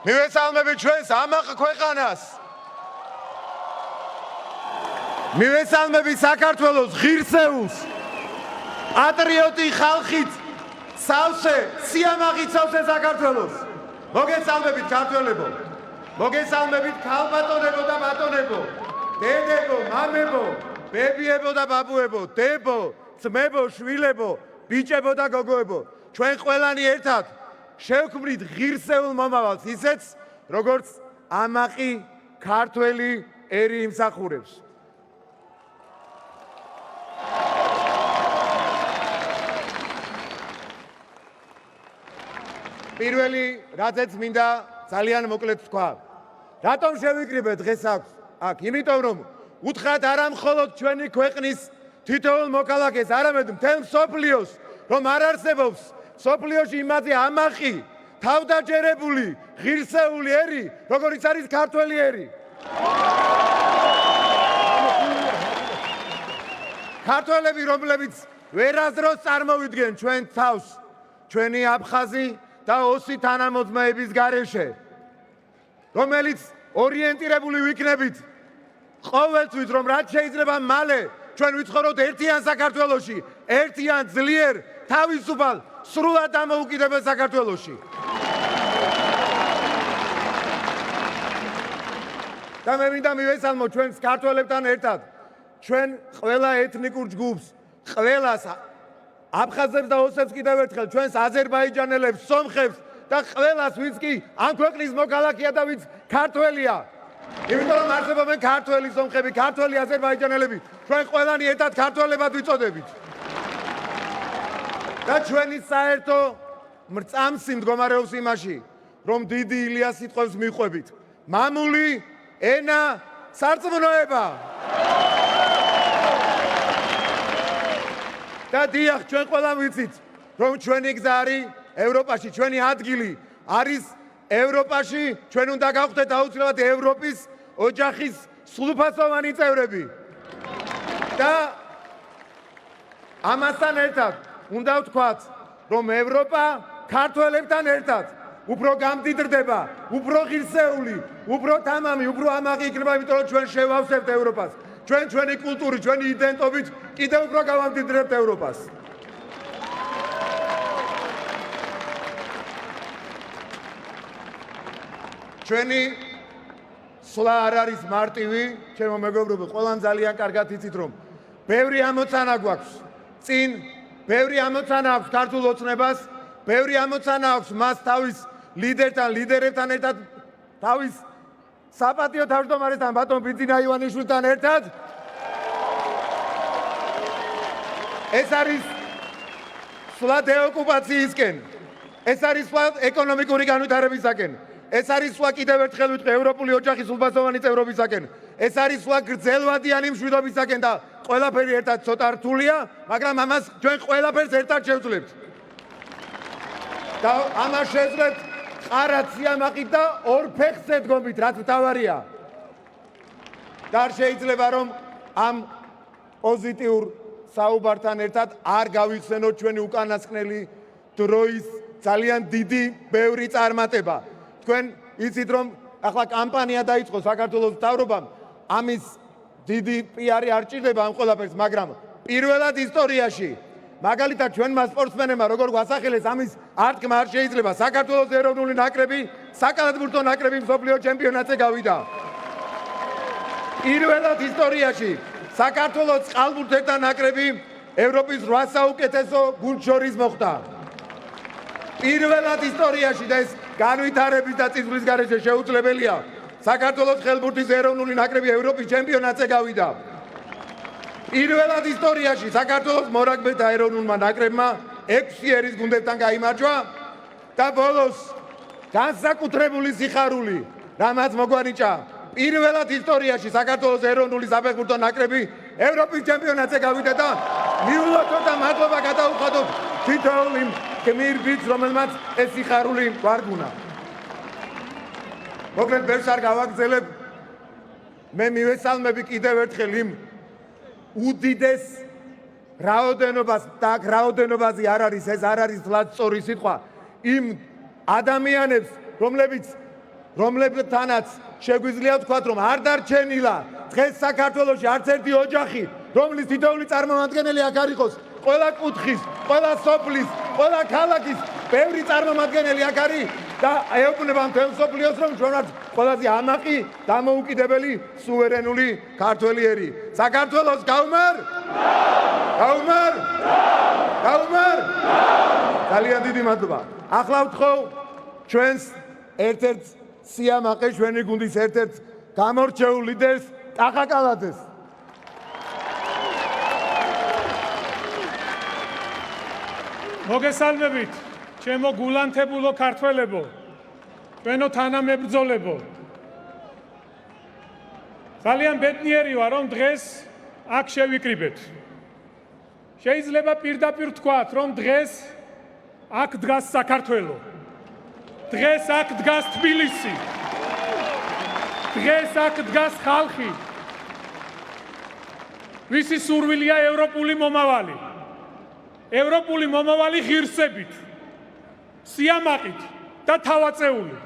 მივესალმებით ჩვენს ამაყ ქვეყანას. მივესალმებით საქართველოს ღირსეულს, პატრიოტი ხალხით სავსე სიამაყით სავსე საქართველოს. მოგესალმებით ქართველებო, მოგესალმებით ქალბატონებო და ბატონებო, დედებო, მამებო, ბებიებო და ბაბუებო, დებო, ძმებო, შვილებო, ბიჭებო და გოგოებო. ჩვენ ყველანი ერთად შევქმნით ღირსეულ მომავალს, ისეც როგორც ამაყი ქართველი ერი იმსახურებს. პირველი რაზეც მინდა ძალიან მოკლედ თქვა. რატომ შევიკრიბე დღეს აქ? იმიტომ რომ უთხრათ არა მხოლოდ ჩვენი ქვეყნის თითოეულ მოქალაქეს, არამედ მთელ მსოფლიოს, რომ არ არსებობს სოფლიოში იმაზე ამაყი, თავდაჯერებული, ღირსეული ერი, როგორიც არის ქართველი ერი. ქართველები, რომლებიც ვერასდროს წარმოვიდგენ ჩვენ თავს, ჩვენი აფხაზი და ოსი თანამოძმეების გარეშე, რომელიც ორიენტირებული ვიქნებით ყოველთვის, რომ რაც შეიძლება მალე ჩვენ ვიცხოვროთ ერთიან საქართველოში, ერთიან ძლიერ, თავისუფალ, სრულად დამოუკიდებელ საქართველოში. და მე მინდა მივესალმო ჩვენს ქართველებთან ერთად, ჩვენ ყველა ეთნიკურ ჯგუფს, ყველას აფხაზებს და ოსებს კიდევ ერთხელ, ჩვენს აზერბაიჯანელებს, სომხებს და ყველას, ვინც კი ამ ქვეყნის მოქალაქეა და ვინც ქართველია. იმიტომ რომ არსებობენ ქართველი სომხები, ქართველი აზერბაიჯანელები, ჩვენ ყველანი ერთად ქართველებად ვიწოდებით. და ჩვენი საერთო მრწამსი მდგომარეობს იმაში, რომ დიდი ილიას სიტყვებს მიყვებით. მამული, ენა, სარწმუნოება. და დიახ, ჩვენ ყველამ ვიცით, რომ ჩვენი გზა არის ევროპაში, ჩვენი ადგილი არის ევროპაში, ჩვენ უნდა გავხდეთ აუცილებლად ევროპის ოჯახის სრულფასოვანი წევრები. და ამასთან ერთად უნდა ვთქვათ, რომ ევროპა ქართველებთან ერთად უფრო გამდიდრდება, უფრო ღირსეული, უფრო თამამი, უფრო ამაყი იქნება, იმიტომ რომ ჩვენ შევავსებთ ევროპას. ჩვენ ჩვენი კულტურით, ჩვენი იდენტობით კიდევ უფრო გავამდიდრებთ ევროპას. ჩვენი სვლა არ არის მარტივი, ჩემო მეგობრებო, ყველამ ძალიან კარგად იცით რომ ბევრი ამოცანა გვაქვს წინ, ბევრი ამოცანა აქვს ქართულ ოცნებას, ბევრი ამოცანა აქვს მას თავის ლიდერებთან ერთად, თავის საპატიო თავმჯდომარესთან ბატონ ბიძინა ივანიშვილთან ერთად. ეს არის სვლა დეოკუპაციისკენ, ეს არის სვლა ეკონომიკური განვითარებისაკენ, ეს არის სვლა კიდევ ერთხელ ვიტყვი ევროპული ოჯახის სრულფასოვანი წევრობისაკენ, ეს არის სვლა გრძელვადიანი მშვიდობისაკენ და ყველაფერი ერთად ცოტა რთულია, მაგრამ ამას ჩვენ ყველაფერს ერთად შევძლებთ. და ამას შევძლებთ ყარად სიამაყით და ორ ფეხზე დგომით, რაც მთავარია. და არ შეიძლება რომ ამ პოზიტიურ საუბართან ერთად არ გავიხსენოთ ჩვენი უკანასკნელი დროის ძალიან დიდი ბევრი წარმატება. თქვენ იცით რომ ახლა კამპანია დაიწყო საქართველოს მთავრობამ, ამის დიდი პიარი არ ჭირდება ამ ყველაფერს, მაგრამ პირველად ისტორიაში მაგალითად ჩვენმა სპორტსმენებმა როგორ გვასახელეს ამის არტკმა არ შეიძლება. საქართველოს ეროვნული ნაკრები საკალათბურთო ნაკრები მსოფლიო ჩემპიონატზე გავიდა. პირველად ისტორიაში საქართველოს წყალბურთელთა ნაკრები ევროპის 8 საუკეთესო გუნდს შორის მოხვდა. პირველად ისტორიაში და ეს განვითარების და წინსვლის გარეშე შეუძლებელია. საქართველოს ხელბურთის ეროვნული ნაკრები ევროპის ჩემპიონატზე გავიდა. პირველად ისტორიაში საქართველოს მორაგბეთა ეროვნულმა ნაკრებმა 6 ერის გუნდებთან გაიმარჯვა და ბოლოს განსაკუთრებული სიხარული რამაც მოგვანიჭა. პირველად ისტორიაში საქართველოს ეროვნული საფეხბურთო ნაკრები ევროპის ჩემპიონატზე გავიდა და მიულოცოთ და მადლობა გადაუხადოთ თითოეულ იმ გმირ ბიჭს, რომელმაც ეს სიხარული გვარგუნა. მოკლედ ბევრს არ გავაგრძელებ, მე მივესალმები კიდევ ერთხელ იმ უდიდეს რაოდენობას და აქ რაოდენობაზე არ არის, ეს არ არის თლაც სწორი სიტყვა, იმ ადამიანებს, რომლებთანაც შეგვიძლია ვთქვათ, რომ არ დარჩენილა დღეს საქართველოში არც ერთი ოჯახი, რომლის თითოეული წარმომადგენელი აქ არ იყოს, ყველა კუთხის, ყველა სოფლის, ყველა ქალაქის ბევრი წარმომადგენელი აქ არის და ეუბნება მთელ მსოფლიოს, რომ ჩვენ ვართ ყველაზე ამაყი, დამოუკიდებელი, სუვერენული ქართველი ერი. საქართველოს გაუმარ? გაუმარ? გაუმარ? ძალიან დიდი მადლობა. ახლა ვთხოვ ჩვენს ერთ-ერთ სიამაყე, ჩვენი გუნდის ერთ-ერთ გამორჩეულ ლიდერს ტახა კალაძეს. მოგესალმებით, ჩემო გულანთებულო ქართველებო, ჩვენო თანამებრძოლებო. ძალიან ბედნიერი ვარ, რომ დღეს აქ შევიკრიბეთ. შეიძლება პირდაპირ ვთქვათ, რომ დღეს აქ დგას საქართველო. დღეს აქ დგას თბილისი. დღეს აქ დგას ხალხი. ვისი სურვილია ევროპული მომავალი. ევროპული მომავალი ღირსებით, სიამაყით და თავაწეული.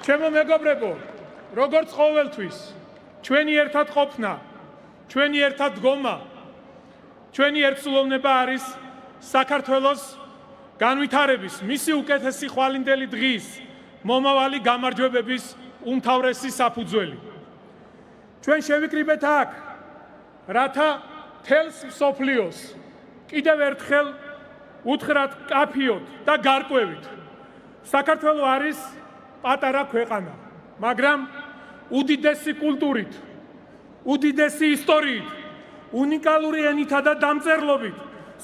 ჩემო მეგობრებო, როგორც ყოველთვის, ჩვენი ერთად ყოფნა, ჩვენი ერთად დგომა, ჩვენი ერთსულოვნება არის საქართველოს განვითარების, მისი უკეთესი ხვალინდელი დღის, მომავალი გამარჯვებების უმთავრესი საფუძველი. ჩვენ შევიკრიბეთ აქ, რათა მთელს მსოფლიოს კიდევ ერთხელ უთხრათ კაფიოთ და გარკვევით. საქართველო არის პატარა ქვეყანა, მაგრამ უდიდესი კულტურით, უდიდესი ისტორიით, უნიკალური ენითა და დამწერლობით,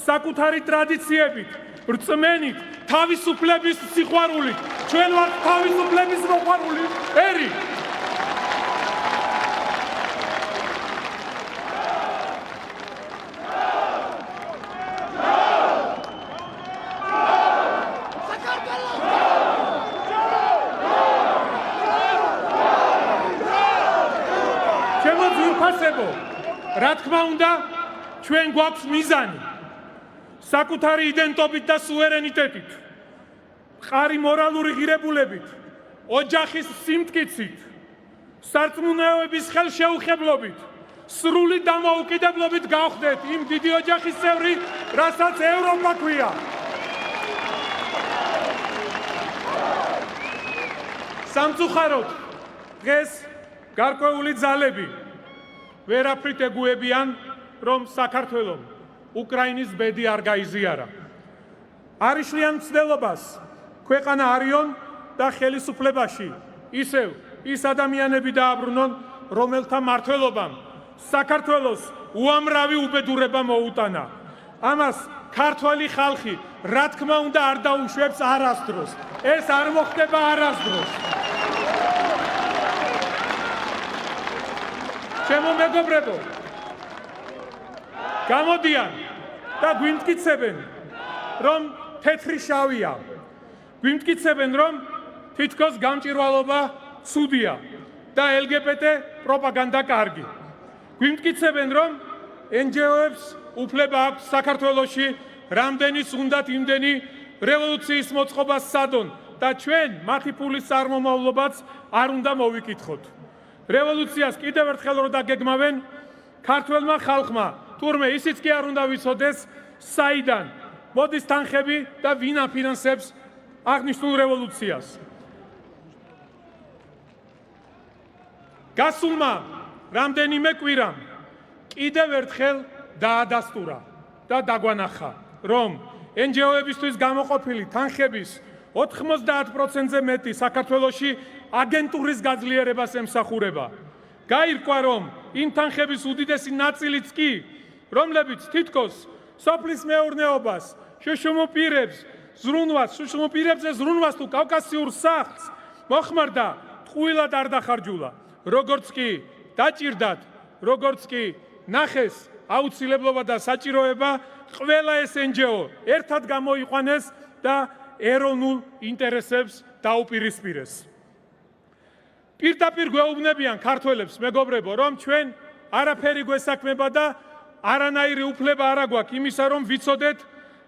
საკუთარი ტრადიციებით, რწმენით, თავისუფლების სიყვარულით, ჩვენ ვართ თავისუფლების მოყვარული ერი. რა თქმა უნდა, ჩვენ გვაქვს მიზანი საკუთარი იდენტობით და სუვერენიტეტით, მყარი მორალური ღირებულებით, ოჯახის სიმტკიცით, სარწმუნოების ხელშეუხებლობით, სრული დამოუკიდებლობით გავხდეთ იმ დიდი ოჯახის წევრი, რასაც ევროპა ქვია. სამწუხაროდ დღეს გარკვეული ძალები ვერაფრით ეგუებიან, რომ საქართველომ უკრაინის ბედი არ გაიზიარა. არიშლიან მცდელობას ქვეყანა არიონ და ხელისუფლებაში ისევ ის ადამიანები დააბრუნონ, რომელთა მმართველობამ საქართველოს უამრავი უბედურება მოუტანა. ამას ქართველი ხალხი რა თქმა უნდა არ დაუშვებს არასდროს. ეს არ მოხდება არასდროს. ჩემო მეგობრებო, გამოდიან და გვიმტკიცებენ, რომ თეთრი შავია. გვიმტკიცებენ, რომ თითქოს გამჭვირვალობა ცუდია და LGBT პროპაგანდა კარგი. გვიმტკიცებენ, რომ NGO-ებს უფლება აქვს საქართველოში რამდენის უნდათ იმდენი რევოლუციის მოწყობას სადონ და ჩვენ მათი ფულის წარმომავლობაც არ უნდა მოვიკითხოთ. რევოლუციას კიდევ ერთხელ რო დაგეგმავენ ქართველმა ხალხმა, თურმე ისიც კი არ უნდა ვიცოდეს, საიდან მოდის თანხები და ვინ აფინანსებს აღნიშნულ რევოლუციას. გასულმა რამდენიმე კვირამ კიდევ ერთხელ დაადასტურა და დაგვანახა, რომ NGO-ებისთვის გამოყოფილი თანხების 90%-ზე მეტი საქართველოში აგენტურის გაძლიერებას ემსახურება. გაირკვა, რომ იმ თანხების უდიდესი ნაწილიც კი, რომლებიც თითქოს სოფლის მეურნეობას, შუშუმპირებზე ზრუნვას თუ კავკასიურ სახლს მოხმარდა, ტყუილად არ დახარჯულა. როგორც კი დაჭირდათ, როგორც კი ნახეს აუცილებლობა და საჭიროება, ყველა ეს NGO ერთად გამოიყვანეს და ეროვნულ ინტერესებს დაუპირისპირეს. პირდაპირ გვეუბნებიან ქართველებს, მეგობრებო, რომ ჩვენ არაფერი გვესაქმება და არანაირი უფლება არ აგვაქვს იმისა, რომ ვიცოდეთ,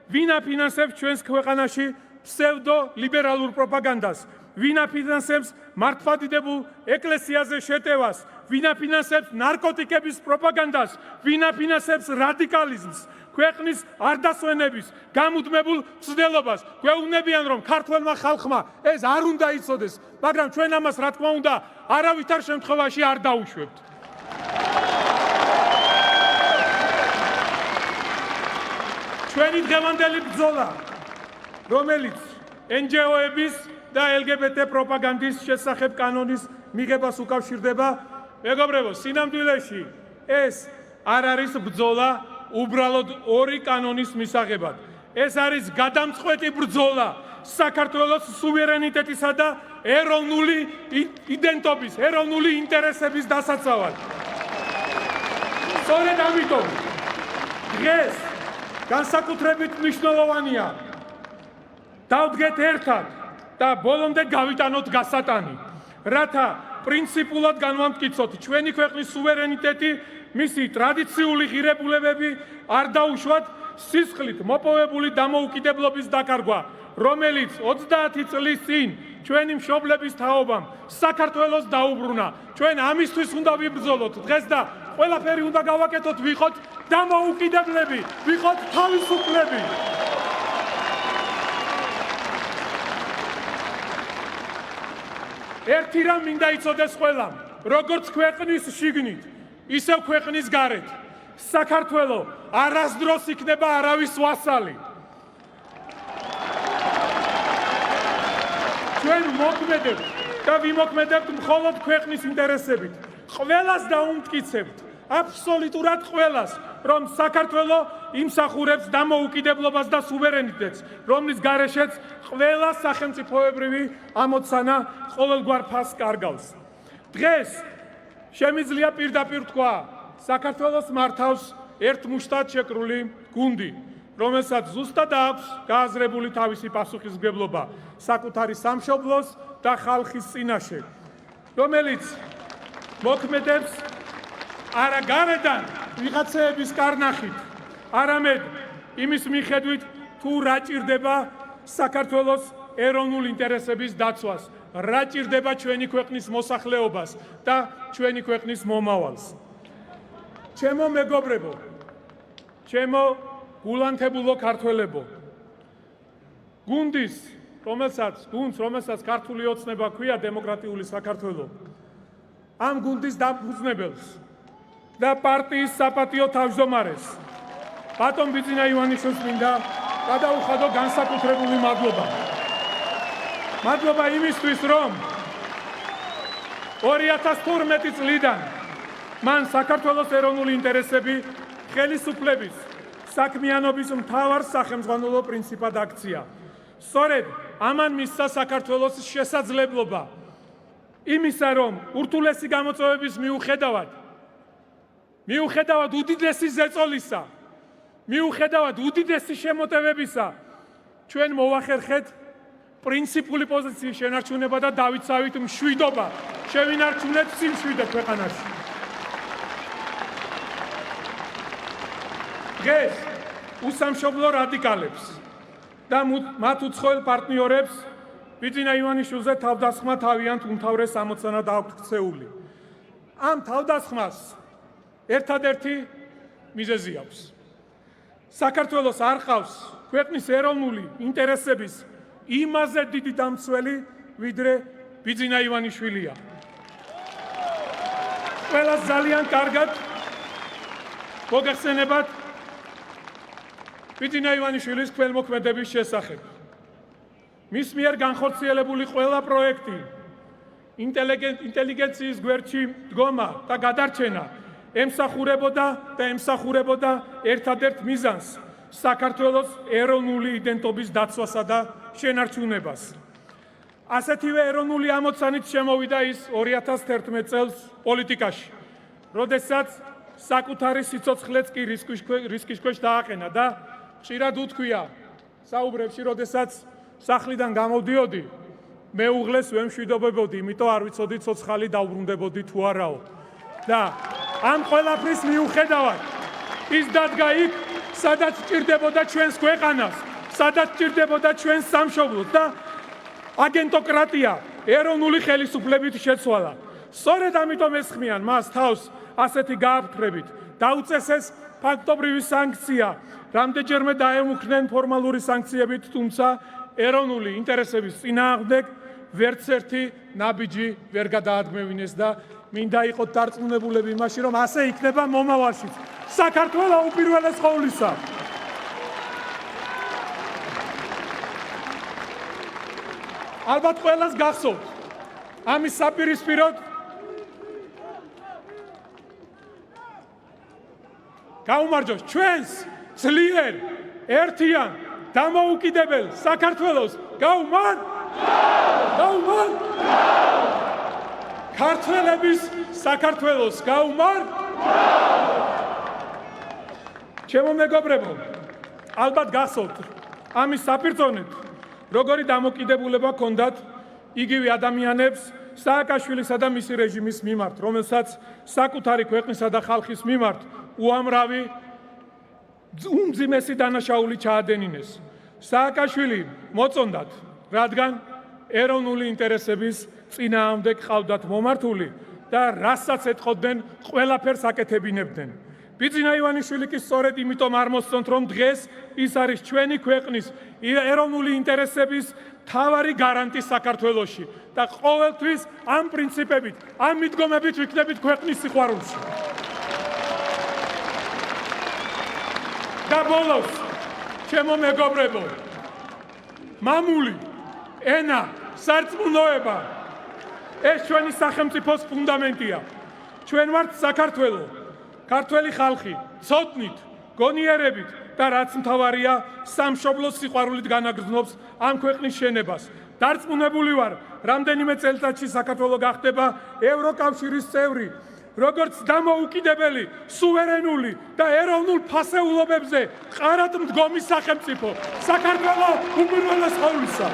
ვინ აფინანსებს ჩვენს ქვეყანაში ფსევდო-ლიბერალურ პროპაგანდას, ვინ აფინანსებს მართლმადიდებულ ეკლესიაზე შეტევას, ვინ აფინანსებს ნარკოტიკების პროპაგანდას, ვინ აფინანსებს რადიკალიზმს, ქვეყნის არდასვენების გამუდმებულ მცდელობას. გვეუბნებიან, რომ ქართველმა ხალხმა ეს არ უნდა იცოდეს, მაგრამ ჩვენ ამას რა თქმა უნდა არავითარ შემთხვევაში არ დაუშვებთ. ჩვენი დღევანდელი ბრძოლა, რომელიც NGO-ების და LGBT პროპაგანდის შესახებ კანონის მიღებას უკავშირდება, მეგობრებო, სინამდვილეში ეს არ არის ბრძოლა უბრალოდ ორი კანონის მისაღებად. ეს არის გადამწყვეტი ბრძოლა საქართველოს სუვერენიტეტისა და ეროვნული იდენტობის, ეროვნული ინტერესების დასაცავად. სწორედ ამიტომ დღეს განსაკუთრებით მნიშვნელოვანია დავდგეთ ერთად და ბოლომდე გავიტანოთ გასატანი, რათა პრინციპულად განვამტკიცოთ ჩვენი ქვეყნის სუვერენიტეტი, მისი ტრადიციული ღირებულებები არ დაუშვათ სისხლით მოპოვებული დამოუკიდებლობის დაკარგვა, რომელიც 30 წლის წინ ჩვენი მშობლების თაობამ საქართველოს დაუბრუნა. ჩვენ ამისთვის უნდა ვიბრძოლოთ დღეს და ყველაფერი უნდა გავაკეთოთ, ვიყოთ დამოუკიდებლები, ვიყოთ თავისუფლები. ერთი რამ მინდა იცოდეს ყველამ, როგორც ქვეყნის შიგნით, ისევ ქვეყნის გარეთ. საქართველო არასდროს იქნება არავის ვასალი. ჩვენ მოქმედებთ და ვიმოქმედებთ მხოლოდ ქვეყნის ინტერესებით. ყველას დაუმტკიცებთ, აბსოლუტურად ყველას, რომ საქართველო იმსახურებს დამოუკიდებლობას და სუვერენიტეტს, რომლის გარეშეც ყველა სახელმწიფოებრივი ამოცანა ყოველგვარ ფასს კარგავს. დღეს შემიძლია პირდაპირ თქვა, საქართველოს მართავს ერთმუშტად შეკრული გუნდი, რომელსაც ზუსტად აქვს გააზრებული თავისი პასუხისმგებლობა საკუთარი სამშობლოს და ხალხის წინაშე, რომელიც მოქმედებს არა გარედან ვიღაცეების კარნახით, არამედ იმის მიხედვით, თუ რა ჭირდება საქართველოს ეროვნულ ინტერესების დაცვას, რა ჭირდება ჩვენი ქვეყნის მოსახლეობას და ჩვენი ქვეყნის მომავალს. ჩემო მეგობრებო, ჩემო გულანთებულო ქართველებო, გუნდის რომელსაც ქართული ოცნება ქვია დემოკრატიული საქართველო, ამ გუნდის დამფუძნებელს და პარტიის საპატიო თავმჯდომარეს ბატონ ბიძინა ივანიშვილს მინდა გადაუხადო განსაკუთრებული მადლობა. მადლობა იმისთვის, რომ 2012 წლიდან მან საქართველოს ეროვნული ინტერესები ხელისუფლების საქმიანობის მთავარ სახელმძღვანელო პრინციპად აქცია. სწორედ ამან მისცა საქართველოს შესაძლებლობა იმისა, რომ ურთულესი გამოწვევების მიუხედავად უდიდესი ზეწოლისა, მიუხედავად უდიდესი შემოტევებისა, ჩვენ მოვახერხეთ პრინციპული პოზიციის შენარჩუნება და დავიცავით მშვიდობა, შევინარჩუნეთ სიმშვიდე ქვეყანაში. დღეს უსამშობლო რადიკალებს და მათ უცხოელ პარტნიორებს ბიძინა ივანიშვილზე თავდასხმა თავიანთ უმთავრეს ამოცანად აქვთ ქცეული. ამ თავდასხმას ერთადერთი მიზეზი აქვს. საქართველოს არ ყავს ქვეყნის ეროვნული ინტერესების იმაზე დიდი დამცველი, ვიდრე ბიძინა ივანიშვილია. ყველას ძალიან კარგად მოგეხსენებათ ბიძინა ივანიშვილის ქველმოქმედების შესახებ. მის მიერ განხორციელებული ყველა პროექტი, ინტელიგენციის გვერდში დგომა და გადარჩენა ემსახურებოდა ერთადერთ მიზანს, საქართველოს ეროვნული იდენტობის დაცვასა და შენარჩუნებას. ასეთივე ეროვნული ამოცანით შემოვიდა ის 2011 წელს პოლიტიკაში, როდესაც საკუთარი სიცოცხლეც კი რისკის ქვეშ დააყენა და ხშირად უთქვია საუბრებში, როდესაც სახლიდან გამოვდიოდი, მეუღლეს ვემშვიდობებოდი, იმიტომ არ ვიცოდი ცოცხალი დავბრუნდებოდი თუ არაო. და ამ ყველაფრის მიუხედავად ის დადგა იქ, სადაც ჭირდებოდა ჩვენს ქვეყანას, სადაც ჭირდებოდა ჩვენს სამშობლოს და აგენტოკრატია ეროვნული ხელისუფლებით შეცვალა. სწორედ ამიტომ ესხმიან მას თავს ასეთი გააფთრებით. დაუწესეს ფაქტობრივი სანქცია, რამდენჯერმე დაემუქრნენ ფორმალური სანქციებით, თუმცა ეროვნული ინტერესების წინააღმდეგ ვერც ერთი ნაბიჯი ვერ გადაადგმევინეს და მინდა იყოთ დარწმუნებულები იმაში, რომ ასე იქნება მომავალშიც. საქართველო უპირველეს ყოვლისა. ალბათ ყველას გახსოვთ ამის საპირისპიროდ გაუმარჯოს ჩვენს ძლიერ, ერთიან, დამოუკიდებელ საქართველოს გაუმარ! გაუმარ! ქართველების საქართველოს გაუმარ! ჩემო მეგობრებო, ალბათ გახსოვთ ამის საპირწონედ, როგორი დამოკიდებულება ჰქონდათ იგივე ადამიანებს სააკაშვილისა და მისი რეჟიმის მიმართ, რომელსაც საკუთარი ქვეყნისა და ხალხის მიმართ უამრავი უმძიმესი დანაშაული ჩაადენინეს. სააკაშვილი მოწონდათ, რადგან ეროვნული ინტერესების წინააღმდეგ ყავდათ მომართული და რასაც ეთყოდნენ, ყველაფერს აკეთებინებდნენ. ბიძინა ივანიშვილი კი სწორედ იმიტომ არ მოსწონთ, რომ დღეს ის არის ჩვენი ქვეყნის ეროვნული ინტერესების მთავარი გარანტი საქართველოში და ყოველთვის ამ პრინციპებით, ამ მიდგომებით ვიქნებით ქვეყნის სიყვარულში. და ბოლოს, ჩემო მეგობრებო, მამული, ენა, სარწმუნოება, ეს ჩვენი სახელმწიფოს ფუნდამენტია. ჩვენ ვართ საქართველო, ქართველი ხალხი, ცოდნით, გონიერებით და რაც მთავარია, სამშობლოს სიყვარულით განაგრძნობს ამ ქვეყნის შენებას. დარწმუნებული ვარ, რამდენიმე წელიწადში საქართველო გახდება ევროკავშირის წევრი, როგორც დამოუკიდებელი, სუვერენული და ეროვნულ ფასეულობებზე ყარად მდგომი სახელმწიფო. საქართველო უპირველეს ყოვლისა.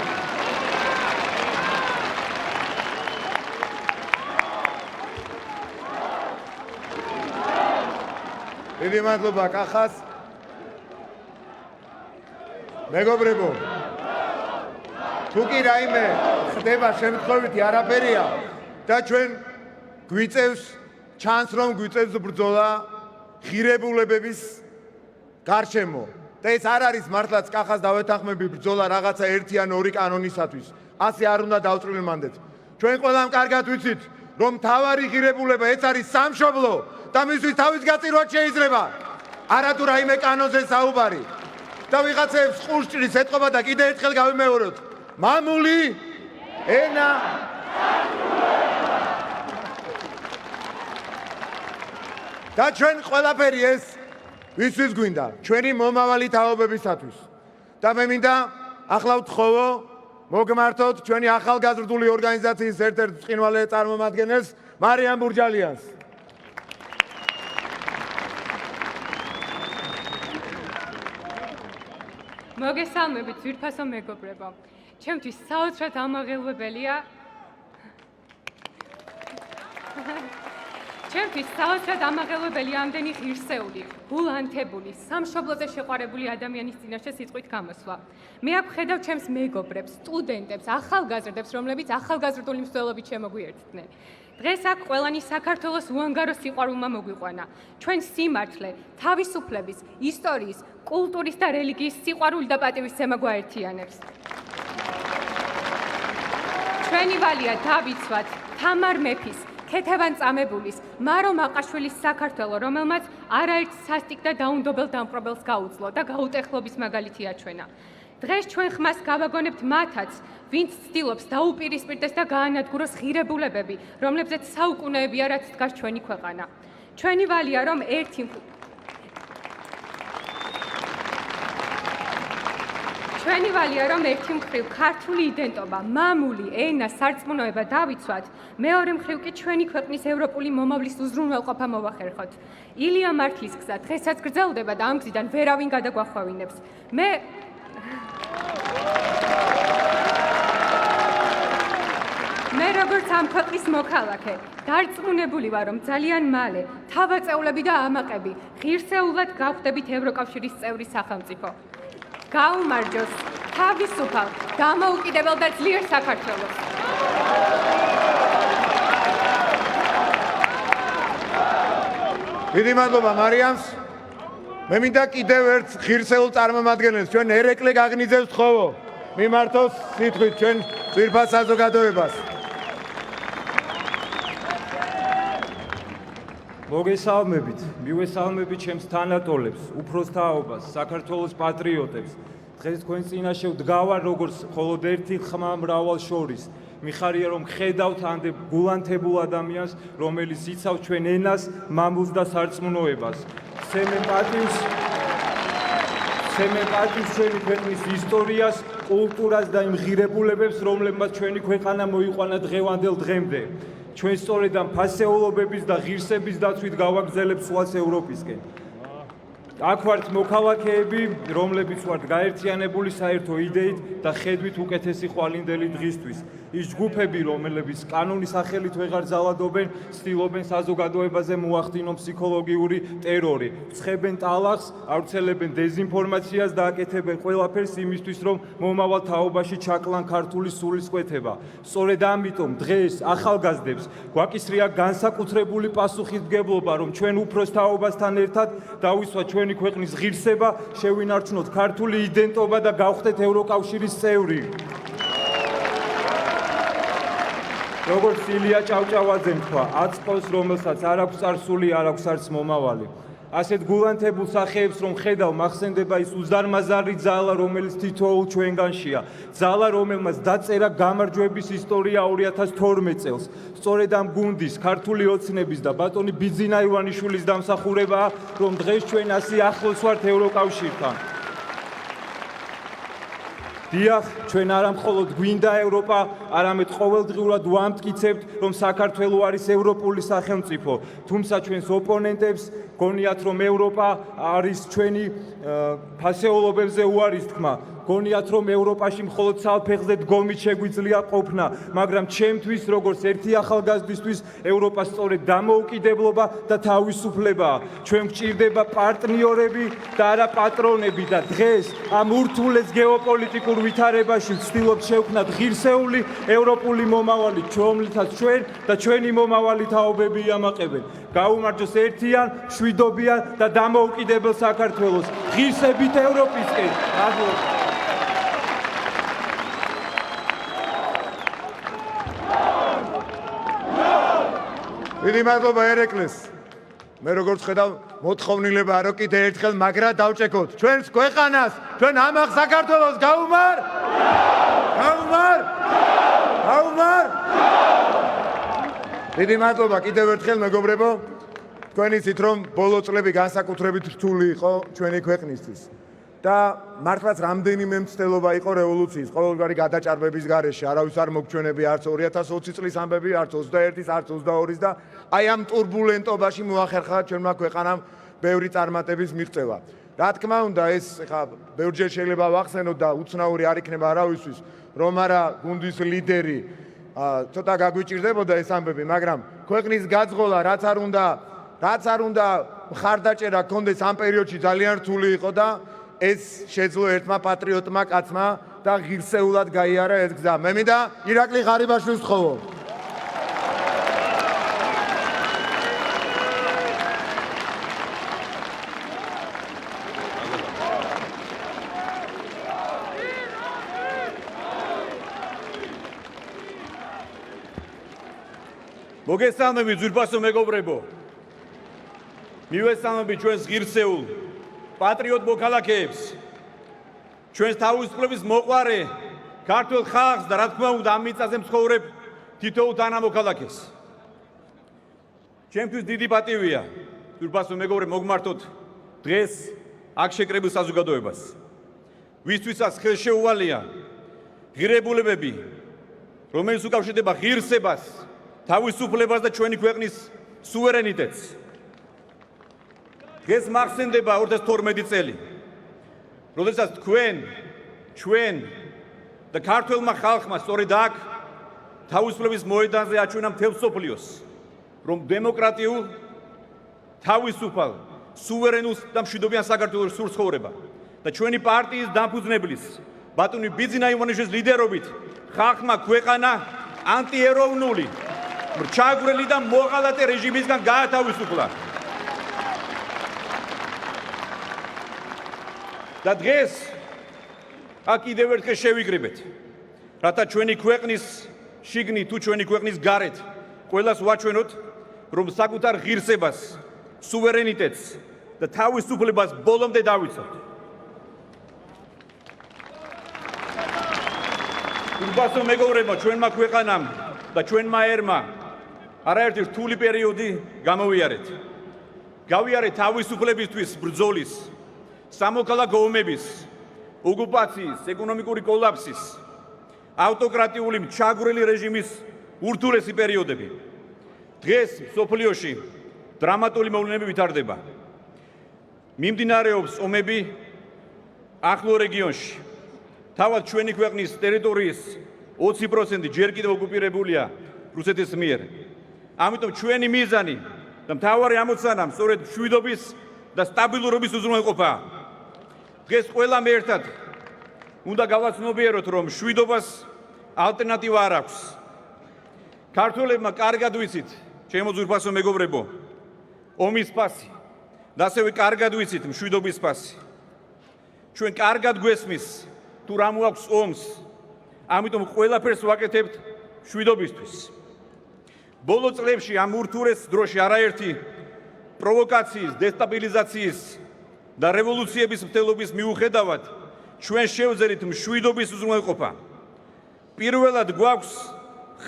დიდი მადლობა კახას. მეგობრებო, თუ კი რაიმე ხდება შემთხვევითი არაფერია და ჩვენ გვიწევს ჩანს, რომ გვიწევს ბრძოლა ღირებულებების გარშემო და ეს არ არის მართლაც კახას დავეთანხმები ბრძოლა რაღაცა ერთი ან ორი კანონისათვის. ასე არ უნდა დავწვრილმანდეთ. ჩვენ ყველამ კარგად ვიცით, რომ თავარი ღირებულება ეს არის სამშობლო და მისთვის თავის გაწირვა შეიძლება. არათუ რაიმე კანონზე საუბარი. და ვიღაცებს ყურს ჭრის ეთყობა და კიდე ერთხელ გავიმეოროთ. მამული ენა და ჩვენ ყველაფერი ეს ვისთვის გვინდა, ჩვენი მომავალი თაობებისათვის. და მე მინდა ახლა ვთხოვო მოგმართოთ ჩვენი ახალგაზრდული ორგანიზაციის ერთ-ერთ ბრწყინვალე წარმომადგენელს მარიამ ბურჯალიანს. მოგესალმებით ძვირფასო მეგობრებო. ჩემთვის საოცრად ამაღელვებელია ამდენი ღირსეული, გულანთებული, სამშობლოზე შეყვარებული ადამიანის წინაშე სიტყვით გამოსვლა. მე აქ ვხედავ ჩემს მეგობრებს, სტუდენტებს, ახალგაზრდებს, რომლებიც ახალგაზრდული მსვლელობით შემოგვიერთდნენ. დღეს აქ ყველანი საქართველოს უანგარო სიყვარულმა მოგვიყვანა. ჩვენ სიმართლე, თავისუფლების, ისტორიის, კულტურის და რელიგიის სიყვარული და პატივისცემა გვაერთიანებს. ჩვენი ვალია დავიცვათ თამარ მეფის, ქეთევან წამებულის, მარო მაყაშვილის საქართველო, რომელმაც არაერთ სასტიკ და დაუნდობელ დამპყრობელს გაუძლო და გაუტეხლობის მაგალითი აჩვენა. დღეს ჩვენ ხმას გავაგონებთ მათაც, ვინც ცდილობს დაუპირისპირდეს და გაანადგუროს ღირებულებები, რომლებზეც საუკუნეებია რაც დგას ჩვენი ქვეყანა. ჩვენი ვალია, რომ ერთი მხრივ ქართული იდენტობა, მამული, ენა, სარწმუნოება დავიცვათ, მეორე მხრივ კი ჩვენი ქვეყნის ევროპული მომავლის უზრუნველყოფა მოვახერხოთ. ილია მართლის გზა დღესაც გრძელდება და ამ გზიდან ვერავინ გადაგვახვევინებს. მე როგორც ამ ქვეყნის მოქალაქე, დარწმუნებული ვარ, რომ ძალიან მალე თავაწეულები და ამაყები ღირსეულად გავხდებით ევროკავშირის წევრი სახელმწიფო. გაუმარჯოს თავისუფალ, დამოუკიდებელ და ძლიერ საქართველოს. დიდი მადლობა მარიამს. მე მინდა კიდევ ერთ ღირსეულ წარმომადგენელს ჩვენ ერეკლე გაგნიძევს ვთხოვო. მიმართოს სიტყვით ჩვენ ძვირფას საზოგადოებას. მოგესალმებით, მივესალმებით ჩემს თანატოლებს, უფროსთაობას, საქართველოს პატრიოტებს. დღეს თქვენ წინაშე ვდგავარ როგორც მხოლოდ ერთი ხმა მრავალ შორის. მიხარია რომ ხედავთ ამდე გულანთებულ ადამიანს, რომელიც იცავს ჩვენ ენას, მამულს და სარწმუნოებას. სცემენ პატივს ჩვენი ქვეყნის ისტორიას, კულტურას და იმ ღირებულებებს, რომლებმაც ჩვენი ქვეყანა მოიყვანა დღევანდელ დღემდე. ჩვენ სწორედ ამ ფასეულობების და ღირსების დაცვით გავაგრძელებთ სვლას ევროპისკენ. აქ ვართ მოქალაქეები, რომლებიც ვართ გაერთიანებული საერთო იდეით და ხედვით უკეთესი ხვალინდელი დღისთვის. ის ჯგუფები, რომლებიც კანონის სახელით ვეღარ ძალადობენ, ცდილობენ საზოგადოებაზე მოახდინონ ფსიქოლოგიური ტერორი, ცხებენ ტალახს, ავრცელებენ დეზინფორმაციას და აკეთებენ ყველაფერს იმისთვის, რომ მომავალ თაობაში ჩაკლან ქართული სულისკვეთება. სწორედ ამიტომ დღეს ახალგაზრდებს გვაკისრია განსაკუთრებული პასუხისმგებლობა, რომ ჩვენ უფროსთაობასთან ერთად დავისვათ ჩვენი ქვეყნის ღირსება, შევინარჩუნოთ ქართული იდენტობა და გავხდეთ ევროკავშირის წევრი. როგორც ილია ჭავჭავაძემ თქვა, აწყვოს, რომელსაც არ აქვს წარსული, არ აქვს არც მომავალი. ასეთ გულანთებულ სახეებს რომ ხედავ, მახსენდება ის უზარმაზარი ძალა, რომელიც თითოეულ ჩვენგანშია. ძალა, რომელმაც დაწერა გამარჯვების ისტორია 2012 წელს. სწორედ ამ გუნდის, ქართული ოცნების და ბატონი ბიძინა ივანიშვილის დამსახურებაა, რომ დღეს ჩვენ ასე ახლოს ვართ ევროკავშირთან. დიახ, ჩვენ არა მხოლოდ გვინდა ევროპა, არამედ ყოველდღიურად ვამტკიცებთ, რომ საქართველო არის ევროპული სახელმწიფო. თუმცა ჩვენს ოპონენტებს გონიათ, რომ ევროპა არის ჩვენი ფასეულობებზე უარის თქმა. გონიათ რომ ევროპაში მხოლოდ საფეხზე დგომით შეგვიძლია ყოფნა, მაგრამ ჩემთვის როგორც ერთი ახალგაზრდისთვის ევროპა სწორედ დამოუკიდებლობა და თავისუფლებაა. ჩვენ გვჭირდება პარტნიორები და არა პატრონები და დღეს ამ ურთულეს გეოპოლიტიკურ ვითარებაში ვცდილობთ შევქმნათ ღირსეული ევროპული მომავალი, რომლითაც ჩვენ და ჩვენი მომავალი თაობები იამაყებენ. გაუმარჯოს ერთიან, მშვიდობიან და დამოუკიდებელ საქართველოს. ღირსებით ევროპისკენ. დიდი მადლობა ერეკლეს. მე როგორც ხედავ, მოთხოვნილება არო კიდე ერთხელ მაგრა დავჭეკოთ. ჩვენს ქვეყანას, ჩვენ ამაღ საქართველოს გაუმარ! გაუმარ! გაუმარ! დიდი მადლობა კიდევ ერთხელ მეგობრებო. თქვენ იცით რომ ბოლო წლები განსაკუთრებით რთული იყო ჩვენი ქვეყნისთვის. და მართლაც რამდენიმე მცდელობა იყო რევოლუციის, ყოველგვარი გადაჭარბების გარეშე, არავის არ მოგჩვენებია არც 2020 წლის ამბები, არც 21-ის, არც 22-ის და აი ამ ტურბულენტობაში მოახერხა ჩვენმა ქვეყანამ ბევრი წარმატების მიღწევა. რა თქმა უნდა, ეს ხა ბევრჯერ შეიძლება ვახსენოთ და უცნაური არ იქნება არავისთვის, რომ არა გუნდის ლიდერი ცოტა გაგვიჭირდებოდა ეს ამბები, მაგრამ ქვეყნის გაძღოლა რაც არ უნდა მხარდაჭერა გქონდეს ამ პერიოდში ძალიან რთული იყო და ეს შეძლო ერთმა პატრიოტმა კაცმა და ღირსეულად გაიარა ეს გზა. მე მინდა ირაკლი ღარიბაშვილს ვთხოვო. მოგესალმებით ძვირფასო მეგობრებო. მივესალმებით ჩვენს ღირსეულ პატრიოტ მოქალაქეებს, ჩვენს თავისუფლების მოყვარე ქართულ ხალხს და რა თქმა უნდა ამ მიწაზე მცხოვრებ თითოეულ თანამოქალაქეს. ჩემთვის დიდი პატივია, ძვირფასო მეგობრებო, მოგმართოთ დღეს აქ შეკრებილ საზოგადოებას, ვისთვისაც ხელშეუვალია ღირებულებები, რომელიც უკავშირდება ღირსებას, თავისუფლებას და ჩვენი ქვეყნის სუვერენიტეტს. დღეს მახსენდება 2012 წელი, როდესაც ჩვენ და ქართველმა ხალხმა სწორედ აქ თავისუფლების მოედანზე აჩვენა მთელ მსოფლიოს, რომ დემოკრატიულ, თავისუფალ, სუვერენულ და მშვიდობიან საქართველოს სურს ცხოვრება და ჩვენი პარტიის დამფუძნებლის ბატონი ბიძინა ივანიშვილის ლიდერობით ხალხმა ქვეყანა ანტიეროვნული, მრჩაგვრელი და მოღალატე რეჟიმისგან გაათავისუფლა. და დღეს აქ კიდევ ერთხელ შევიკრიბეთ, რათა ჩვენი ქვეყნის შიგნით თუ ჩვენი ქვეყნის გარეთ ყველას ვაჩვენოთ, რომ საკუთარ ღირსებას, სუვერენიტეტს და თავისუფლებას ბოლომდე დავიცავთ. უბასო მეგობრებო, ჩვენმა ქვეყანამ და ჩვენმა ერმა არაერთი რთული პერიოდი გამოვიარეთ. გავიარეთ თავისუფლებისთვის ბრძოლის, სამოქალაქო ომების, ოკუპაციის, ეკონომიკური კოლაფსის, ავტოკრატიული მჩაგვრელი რეჟიმის ურთულესი პერიოდები. დღეს მსოფლიოში დრამატული მოვლენები ვითარდება. მიმდინარეობს ომები ახლო რეგიონში. თავად ჩვენი ქვეყნის ტერიტორიის 20% ჯერ კიდევ ოკუპირებულია რუსეთის მიერ. ამიტომ ჩვენი მიზანი და მთავარი ამოცანა სწორედ მშვიდობის და სტაბილურობის უზრუნველყოფაა. დღეს ყველამ ერთად უნდა გავაცნობიეროთ, რომ მშვიდობას ალტერნატივა არ აქვს. ქართველებმა კარგად ვიცით, ჩემო ძვირფასო მეგობრებო, ომის ფასი და ასევე კარგად ვიცით მშვიდობის ფასი. ჩვენ კარგად გვესმის თუ რა მოაქვს ომს, ამიტომ ყველაფერს ვაკეთებთ მშვიდობისთვის. ბოლო წლებში ამ ურთულეს დროში არაერთი პროვოკაციის, დესტაბილიზაციის და რევოლუციების მცდელობის მიუხედავად ჩვენ შევძერით მშვიდობის უზრუნველყოფა. პირველად გვაქვს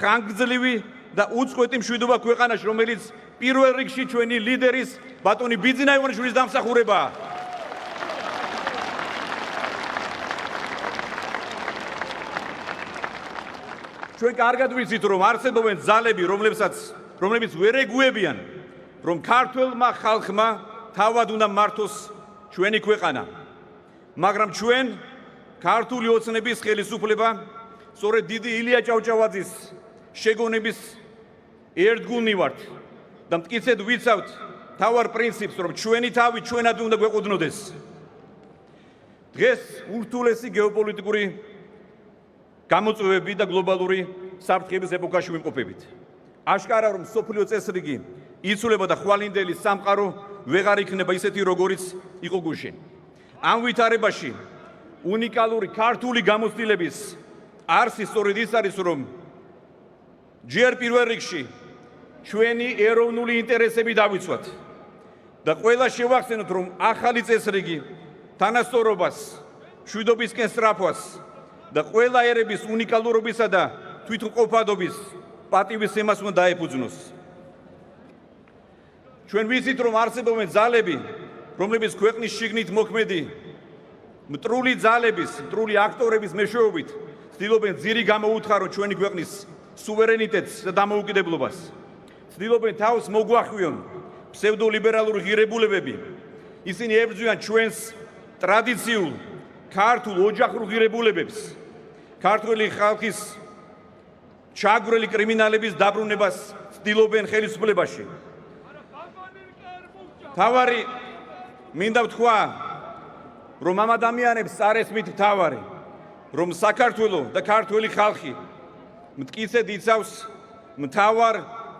ხანგრძლივი და უწყვეტი მშვიდობა ქვეყანაში, რომელიც პირველ რიგში ჩვენი ლიდერის ბატონი ბიძინა ივანიშვილის დამსახურებაა. ჩვენ კარგად ვიცით, რომ არსებობენ ძალები, რომლებიც ვერ ეგუებიან, რომ ქართველმა ხალხმა თავად უნდა მართოს ჩვენი ქვეყანა. მაგრამ ჩვენ ქართული ოცნების ხელისუფლება სწორედ დიდი ილია ჭავჭავაძის შეგონების ერთგულნი ვართ და მტკიცედ ვიცავთ თავარ პრინციპს, რომ ჩვენი თავი ჩვენად უნდა გვეყუდნოდეს. დღეს ურთულესი გეოპოლიტიკური გამოწვევები და გლობალური საფრთხების ეპოქაში ვიმყოფებით. აშკარა რომ სოფლიო წესრიგი იცვლება და ხვალინდელი სამყარო ვეღარ იქნება ისეთი როგორიც იყო გუშინ. ამ ვითარებაში უნიკალური ქართული გამოცდილების არსი სწორედ ის არის, რომ ჯერ პირველ რიგში ჩვენი ეროვნული ინტერესები დავიცვათ და ყველა შევახსენოთ, რომ ახალი წესრიგი თანასწორობას, მშვიდობისკენ სწრაფვას და ყველა ერების უნიკალურობისა და თვითმყოფადობის პატივისცემას უნდა დაეფუძნოს. ჩვენ ვიცით, რომ არსებობენ ძალები, რომლებიც ქვეყნის შიგნით მოქმედი მტრული ძალების, მტრული აქტორების მეშვეობით ცდილობენ ძირი გამოუთხარონ ჩვენი ქვეყნის სუვერენიტეტს და დამოუკიდებლობას. ცდილობენ თავს მოგვახვიონ ფსევდოლიბერალური ღირებულებები. ისინი ებრძვიან ჩვენს ტრადიციულ ქართულ ოჯახურ ღირებულებებს, ქართველი ხალხის ჩაგვრელი კრიმინალების დაბრუნებას ცდილობენ ხელისუფლებაში. თავარი მინდა ვთქვა, რომ ამ ადამიანებს წარესმით თავარი, რომ საქართველო და ქართველი ხალხი მტკიცედ იცავს მთავარ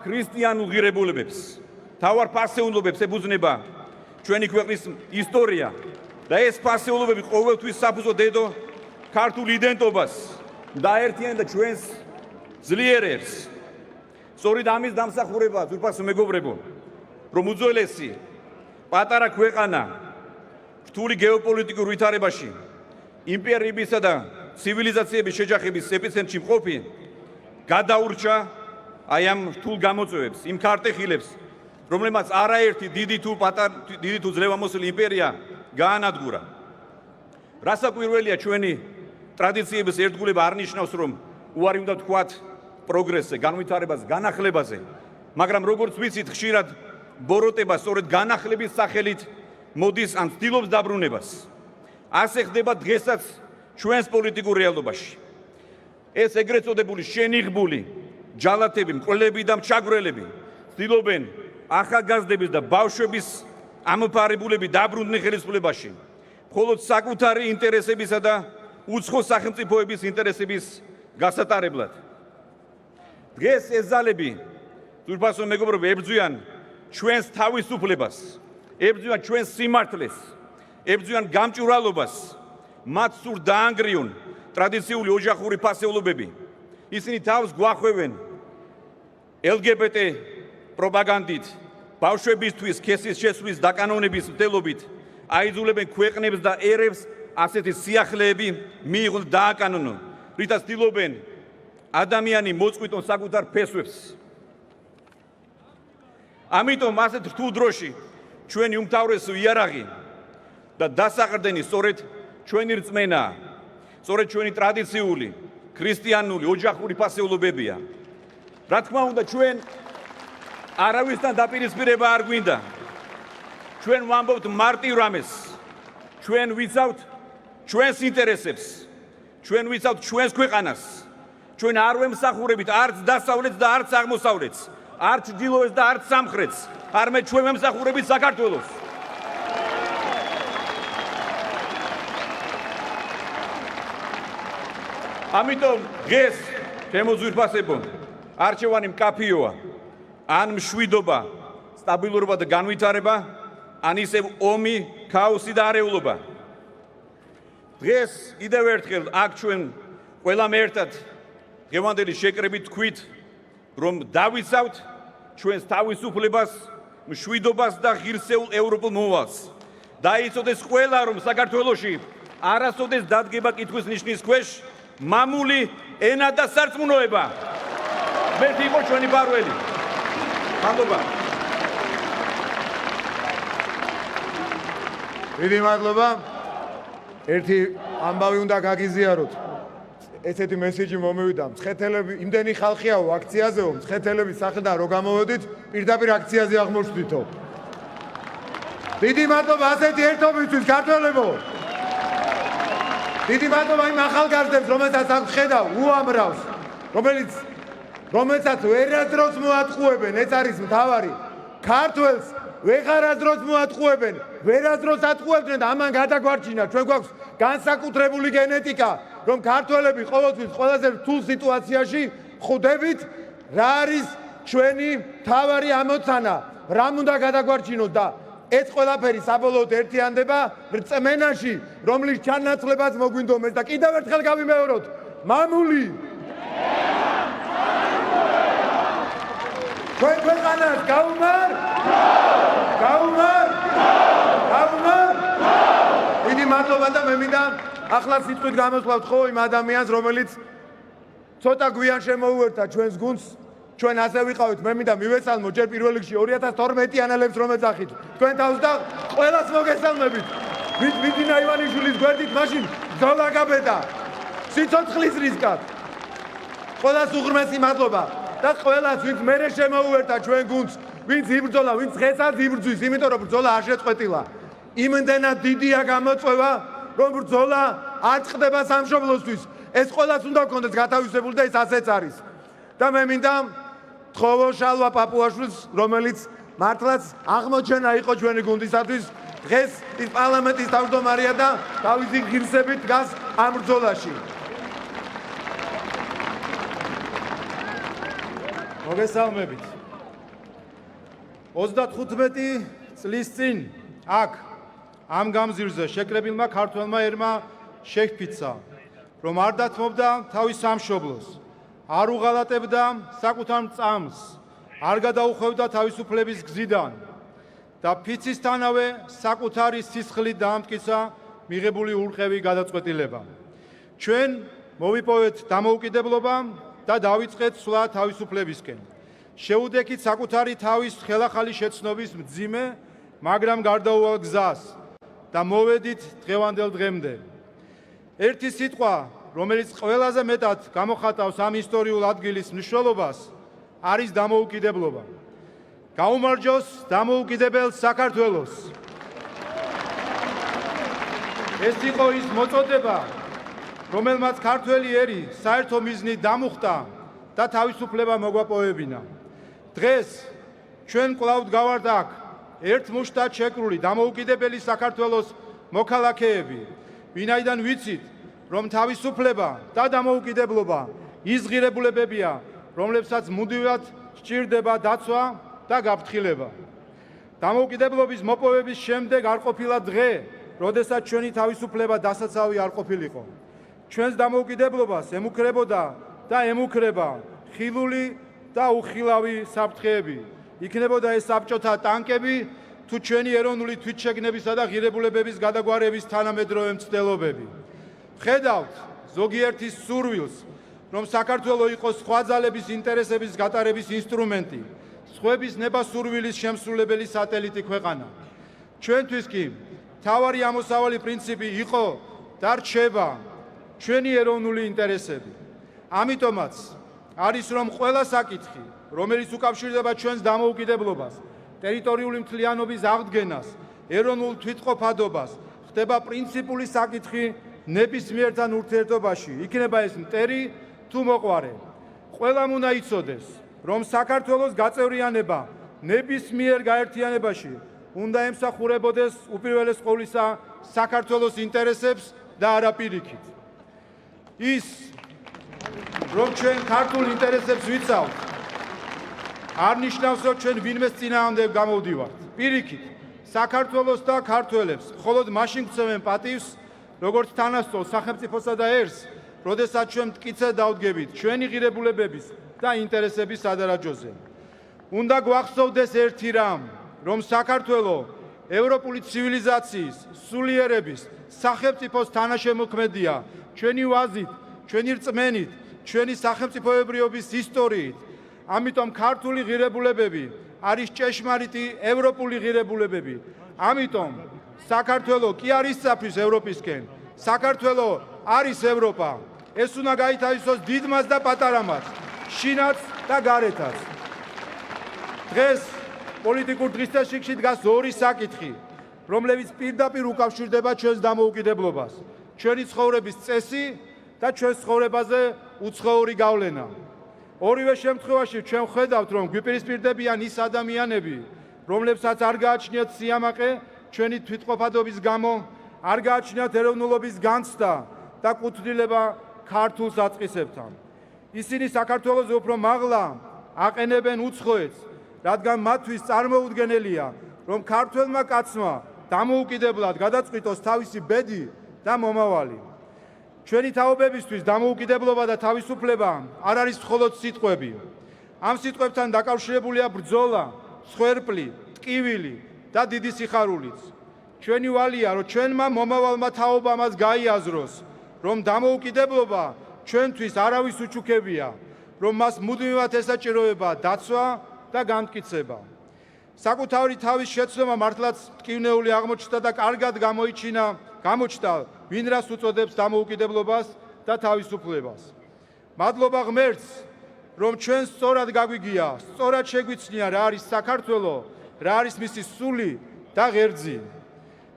ქრისტიანულ ღირებულებებს, მთავარ ფასეულობებს ებუძნება ჩვენი ქვეყნის ისტორია და ეს ფასეულობები ყოველთვის საფუძვო დედო ქართულ იდენტობას დაერთიანდა ჩვენს ძლიერებს. სწორედ ამის დამსახურება, ძვირფასო მეგობრებო, რომ უძველესი პატარა ქვეყანა რთული გეოპოლიტიკურ ვითარებაში იმპერიებისა და ცივილიზაციების შეჯახების ეპიცენტრში მყოფი გადაურჩა აი ამ რთულ გამოწვევებს, იმ ქარტეხილებს, რომლებმაც არაერთი დიდი თუ ძლევამოსილი იმპერია გაანადგურა. რასაკვირველია, ჩვენი ტრადიციების ერთგულება არ ნიშნავს, რომ უარი უნდა ვთქვათ პროგრესზე, განვითარებაზე, განახლებაზე, მაგრამ როგორც ვიცით, ხშირად ბოროტება სწორედ განახლების სახელით მოდის ან ცდილობს დაბრუნებას. ასე ხდება დღესაც ჩვენს პოლიტიკურ რეალობაში. ეს ეგრეთ წოდებული შენიღბული ჯალათები, მკვლელები და მჩაგვრელები ცდილობენ ახალგაზრდების და ბავშვების ამოფარებულები დაბრუნდნენ ხელისუფლებაში, მხოლოდ საკუთარი ინტერესებისა და უცხო სახელმწიფოების ინტერესების გასატარებლად. დღეს ეს ძალები, ძვირფასო მეგობრებო, ებრძვიან ჩვენს თავისუფლებას, ებრძვიან ჩვენს სიმართლეს, ებრძვიან გამჭვირვალობას, მათ სურთ დაანგრიონ ტრადიციული ოჯახური ფასეულობები. ისინი თავს გვახვევენ LGBT პროპაგანდით, ბავშვებისთვის სქესის შესვლის დაკანონების მდელობით, აიძულებენ ქვეყნებს და ერებს ასეთი სიახლეები მიიღონ დააკანონონ, რითაც ცდილობენ ადამიანი მოწყვიტონ საკუთარ ფესვებს. ამიტომ ასეთ რთულ დროში ჩვენი უმთავრესი იარაღი და დასაყრდენი სწორედ ჩვენი რწმენაა, სწორედ ჩვენი ტრადიციული ქრისტიანული ოჯახური ფასეულობებია. რა თქმა უნდა, ჩვენ არავისთან დაპირისპირება არ გვინდა. ჩვენ ვამბობთ მარტივ რამეს. ჩვენ ვიცავთ ჩვენს ინტერესებს, ჩვენ ვიცავთ ჩვენს ქვეყანას. ჩვენ არ ვემსახურებით არც დასავლეთს და არც აღმოსავლეთს, არც ჩრდილოეთს და არც სამხრეთს, არამედ ჩვენ ვემსახურებით საქართველოს. ამიტომ დღეს ჩემო ძვირფასებო, არჩევანი მკაფიოა, ან მშვიდობა, სტაბილურობა და განვითარება, ან ისევ ომი, ქაოსი და არეულობა. დღეს კიდევ ერთხელ აქ ჩვენ ყველამ ერთად დღევანდელი შეკრებით თქვით, რომ დავიცავთ ჩვენს თავისუფლებას, მშვიდობას და ღირსეულ ევროპულ მოვალს. დაიცოდეს ყველა, რომ საქართველოში არასოდეს დადგება კითხვის ნიშნის ქვეშ მამული ენა და სარწმუნოება. მერტი იყო ჩვენი ბარველი. მადლობა. დიდი მადლობა. ერთი ამბავი უნდა გაგიზიაროთ. ესეთი მესიჯი მომივიდა. მცხეთელები, იმდენი ხალხიაო აქციაზეო, მცხეთელების სახელთან რო გამოვედით, პირდაპირ აქციაზე აღმოჩნდითო. დიდი მადლობა ასეთი ერთობისთვის, ქართველებო. დიდი მადლობა იმ ახალგაზრდებს, რომელსაც აქ ხედავ უამრავს, რომელსაც ვერასდროს მოატყუებენ, ეს არის მთავარი. ქართველს ვეღარასდროს მოატყუებენ, ვერასდროს ატყუებდნენ და ამან გადაგვარჩინა. ჩვენ გვაქვს განსაკუთრებული გენეტიკა, რომ ქართველები ყოველთვის ყველაზე რთულ სიტუაციაში ხვდებით, რა არის ჩვენი მთავარი ამოცანა, რამ უნდა გადაგვარჩინოთ და ეს ყველაფერი საბოლოოდ ერთიანდება რწმენაში, რომლის ჩანაცვლებაც მოგვინდომეს და კიდევ ერთხელ გავიმეოროთ, მამული ჩვენ ქვეყანას გაუმარ დიდი მადლობა და მე მინდა ახლა სიტყვით გამოსვლავთ ხო იმ ადამიანს, რომელიც ცოტა გვიან შემოუერთა ჩვენს გუნდს. ჩვენ ასე ვიყავით, მე მინდა მივესალმო ჯერ პირველ რიგში 2012-იანელებს, რომ ეძახით. თქვენ თავს და ყველას მოგესალმებით. ვიძინა ივანიშვილის გვერდით მაშინ ბრძოლა გაბედა. სიცოცხლის რისკად. ყველას უღრმესი მადლობა და ყველას, ვინც მერე შემოუერთა ჩვენ გუნდს, ვინც იბრძოლა, ვინც დღესაც იბრძვის, იმიტომ რომ ბრძოლა არ შეწყვეტილა. იმდენად დიდია გამოწვევა, რომ ბრძოლა არ წყდება სამშობლოსთვის. ეს ყველას უნდა გქონდეს გათავისებული და ეს ასეც არის. და მე მინდა თხოვო შალვა პაპუაშვილს, რომელიც მართლაც აღმოჩენა იყო ჩვენი გუნდისათვის, დღეს ის პარლამენტის თავმჯდომარეა და თავისი ღირსებით დგას ამ ბრძოლაში. მოგესალმებით. 35 წლის წინ აქ ამ გამზირზე შეკრებილმა ქართველმა ერმა შეჰფიცა, რომ არ დათმობდა თავის სამშობლოს, არ უღალატებდა საკუთარ მწამს, არ გადაუხვევდა თავისუფლების გზიდან და ფიცისთანავე საკუთარი სისხლით დაამტკიცა მიღებული ურყევი გადაწყვეტილება. ჩვენ მოვიპოვეთ დამოუკიდებლობა და დავიწყეთ სვლა თავისუფლებისკენ. შეუდექით საკუთარი თავის ხელახალი შეცნობის მძიმე, მაგრამ გარდაუვალ გზას და მოვედით დღევანდელ დღემდე. ერთი სიტყვა, რომელიც ყველაზე მეტად გამოხატავს ამ ისტორიულ ადგილის მნიშვნელობას, არის დამოუკიდებლობა. გაუმარჯოს დამოუკიდებელ საქართველოს. ეს იყო ის მოწოდება, რომელმაც ქართველი ერი საერთო მიზნით დამუხტა და თავისუფლება მოგვაპოვებინა. დღეს ჩვენ კვლავ გავართ აქ ერთ მუშტად შეკრული დამოუკიდებელი საქართველოს მოქალაქეები, ვინაიდან ვიცით, რომ თავისუფლება და დამოუკიდებლობა ის ღირებულებებია, რომლებსაც მუდმივად სჭირდება დაცვა და გაფრთხილება. დამოუკიდებლობის მოპოვების შემდეგ არ ყოფილა დღე, როდესაც ჩვენი თავისუფლება დასაცავი არ ყოფილიყო. ჩვენს დამოუკიდებლობას ემუქრებოდა და ემუქრება ხილული და უხილავი საფრთხეები. იქნებოდა ეს საბჭოთა ტანკები თუ ჩვენი ეროვნული თვითშეგნებისა და ღირებულებების გადაგვარების თანამედროვე მცდელობები. ხედავთ ზოგიერთის სურვილს, რომ საქართველო იყოს სხვა ძალების ინტერესების გატარების ინსტრუმენტი, სხვების ნებასურვილის შემსრულებელი სატელიტი ქვეყანა. ჩვენთვის კი მთავარი ამოსავალი პრინციპი იყო და რჩება ჩვენი ეროვნული ინტერესები. ამიტომაც არის რომ ყველა საკითხი, რომელიც უკავშირდება ჩვენს დამოუკიდებლობას, ტერიტორიული მთლიანობის აღდგენას, ეროვნულ თვითყოფადობას, ხდება პრინციპული საკითხი ნებისმიერთან ურთიერთობაში, იქნება ეს მტერი თუ მოყვარე. ყველამ უნდა იცოდეს, რომ საქართველოს გაწევრიანება ნებისმიერ გაერთიანებაში უნდა ემსახურებოდეს უპირველეს ყოვლისა საქართველოს ინტერესებს და არა პირიქით. ის, რომ ჩვენ ქართულ ინტერესებს ვიცავთ, არ ნიშნავს, რომ ჩვენ ვინმეს წინააღმდეგ გამოვდივართ. პირიქით, საქართველოს და ქართველებს მხოლოდ მაშინ გვცემენ პატივს, როგორც თანასწორ სახელმწიფოსა და ერს, როდესაც ჩვენ მტკიცედ დავდგებით ჩვენი ღირებულებების და ინტერესების სადარაჯოზე. უნდა გვახსოვდეს ერთი რამ, რომ საქართველო ევროპული ცივილიზაციის, სულიერების, სახელმწიფოს თანაშემოქმედია ჩვენი ვაზით, ჩვენი რწმენით, ჩვენი სახელმწიფოებრიობის ისტორიით. ამიტომ ქართული ღირებულებები არის ჭეშმარიტი ევროპული ღირებულებები. ამიტომ საქართველო კი არის საფრის ევროპისკენ, საქართველო არის ევროპა. ეს უნდა გაითავისოს დიდმაც და პატარამაც, შინაც და გარეთაც. დღეს პოლიტიკურ დღისდაშიში დგას ორი საკითხი, რომლებიც პირდაპირ უკავშირდება ჩვენს დამოუკიდებლობას. ჩვენი ცხოვრების წესი და ჩვენს ცხოვრებაზე უცხოური გავლენა. ორივე შემთხვევაში ჩვენ ხედავთ, რომ გვიპირისპირდებიან ის ადამიანები, რომლებსაც არ გააჩნიათ სიამაყე ჩვენი თვითყოფადობის გამო, არ გააჩნიათ ეროვნულობის განცდა და კუთვნილება ქართულ საწყისებთან. ისინი საქართველოს უფრო მაღლა აყენებენ უცხოეთს, რადგან მათთვის წარმოუდგენელია, რომ ქართველმა კაცმა დამოუკიდებლად გადაწყვიტოს თავისი ბედი და მომავალი. ჩვენი თაობებისთვის დამოუკიდებლობა და თავისუფლება არ არის მხოლოდ სიტყვები. ამ სიტყვებთან დაკავშირებულია ბრძოლა, მსხვერპლი, ტკივილი და დიდი სიხარულიც. ჩვენი ვალია, რომ ჩვენმა მომავალმა თაობა მას გაიაზროს, რომ დამოუკიდებლობა ჩვენთვის არავის უჩუქებია, რომ მას მუდმივად ესაჭიროება დაცვა და განმტკიცება. საკუთარი თავის შეცდომა მართლაც ტკივნეული აღმოჩნდა და კარგად გამოჩნდა, ვინ რას უწოდებს დამოუკიდებლობას და თავისუფლებას. მადლობა ღმერთს, რომ ჩვენ სწორად გაგვიგია, სწორად შეგვიცნია რა არის საქართველო, რა არის მისი სული და ღერძი.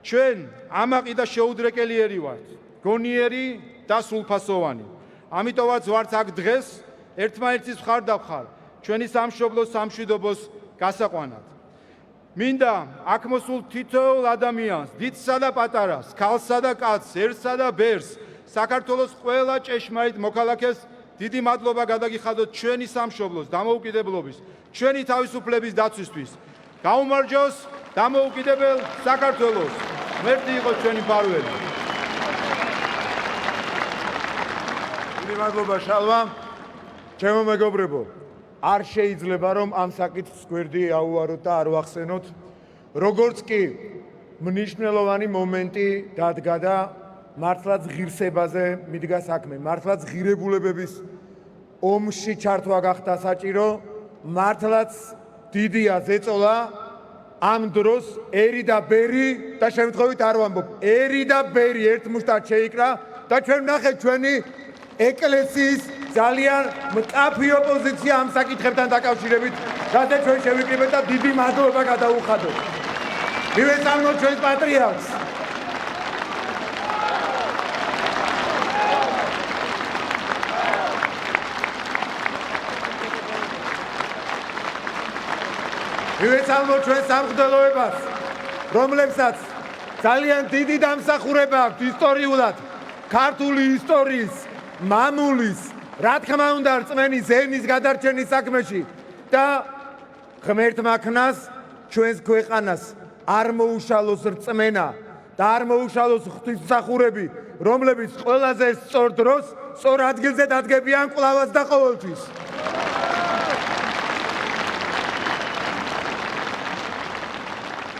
ჩვენ ამაყი და შეუდრეკელიერი ვართ, გონიერი და სულფასოვანი. ამიტომაც ვართ აქ დღეს ერთმანეთის მხარდამხარ ჩვენი სამშობლოს სამშვიდობოს გასაყვანად. მინდა აქ მოსულ თითოეულ ადამიანს, დიდსა და პატარას, ქალსა და კაცს, ერთსა და ბერს, საქართველოს ყველა ჭეშმარიტ მოქალაქეს დიდი მადლობა გადაგიხადოთ ჩვენი სამშობლოს დამოუკიდებლობის, ჩვენი თავისუფლების დაცვისთვის. გაუმარჯოს დამოუკიდებელ საქართველოს. ღმერთი იყოს ჩვენი მფარველი. დიდი მადლობა შალვა. ჩემო მეგობრებო, არ შეიძლება რომ ამ საკითხს გვერდი აუაროთ და არ ვახსენოთ, როგორც კი მნიშვნელოვანი მომენტი დადგა და მართლაც ღირსებაზე მიდგა საქმე, მართლაც ღირებულებების ომში ჩართვა გახდა საჭირო, მართლაც დიდია ზეწოლა ამ დროს ერი და ბერი და შემთხვევით არ ვამბობ, ერი და ბერი ერთმუშტად შეიკრა და ჩვენ ვნახეთ ჩვენი ეკლესიის ძალიან მკაფიო პოზიცია ამ საკითხებთან დაკავშირებით, რადგან ჩვენ შევიკრიბეთ და დიდი მადლობა გადაუხადოთ. მივესალმოთ ჩვენს პატრიარქს. მივესალმოთ ჩვენ სამღვდელოებას, რომლებსაც ძალიან დიდი დამსახურება აქვს ისტორიულად ქართული ისტორიის მამულის, რა თქმა უნდა, რწმენის ენის გადარჩენის საქმეში და ღმერთმა ქნას ჩვენს ქვეყანას არ მოუშალოს რწმენა და არ მოუშალოს ღვთისმსახურები, რომლებიც ყველაზე სწორ დროს, სწორ ადგილზე დადგებიან კვლავაც და ყოველთვის.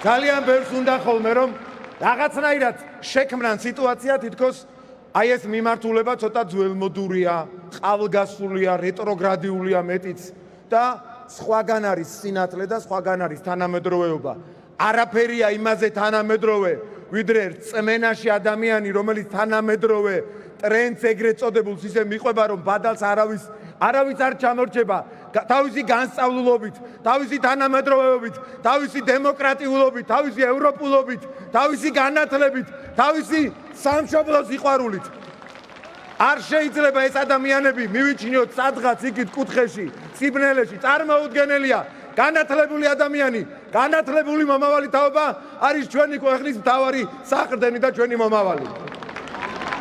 ძალიან ბევრს უნდა ხოლმე, რომ რაღაცნაირად შექმნან სიტუაცია, თითქოს აი ეს მიმართულება ცოტა ძველმოდურია, ყალგასულია, რეტროგრადიულია მეტიც და სხვაგან არის სინათლე და სხვაგან არის თანამედროვეობა. არაფერია იმაზე თანამედროვე, ვიდრე რწმენაში ადამიანი, რომელიც თანამედროვე ტრენდს ეგრეთ წოდებულს ისე მიყვება, რომ ბადალს არავის არ ჩამორჩება, თავისი განსწავლულობით, თავისი თანამედროვეობით, თავისი დემოკრატიულობით, თავისი ევროპულობით, თავისი განათლებით, თავისი სამშობლოს სიყვარულით. არ შეიძლება ეს ადამიანები მივიჩნიოთ სადღაც იქით კუთხეში, სიბნელეში, წარმოუდგენელია. განათლებული ადამიანი, განათლებული მომავალი თაობა არის ჩვენი ქვეყნის მთავარი საყრდენი და ჩვენი მომავალი.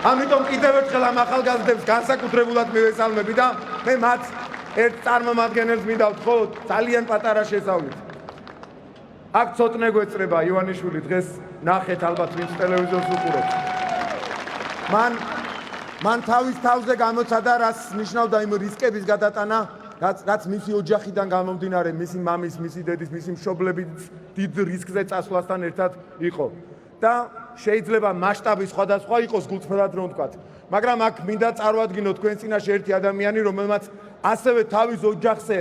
ამიტომ კიდევ ერთხელ ამ ახალგაზრდებს განსაკუთრებულად მივესალმები და მე მათ ერთ წარმომადგენელს მინდა ვთხოვოთ ძალიან პატარა შესავლით. აქ ცოტნე გვეწრება ივანიშვილი, დღეს ნახეთ ალბათ ვინც ტელევიზორს უყურებს. მან თავის თავზე გამოცადა, რას ნიშნავდა იმ რისკების გადატანა, რაც მისი ოჯახიდან გამომდინარე, მისი მამის, მისი დედის, მისი მშობლების დიდ რისკზე წასვლასთან ერთად იყო. და შეიძლება მასშტაბი სხვადასხვა იყოს, გულწრფელად რომ ვთქვათ. მაგრამ აქ მინდა წარვადგინოთ თქვენ წინაშე ერთი ადამიანი, რომელმაც ასევე თავის ოჯახზე,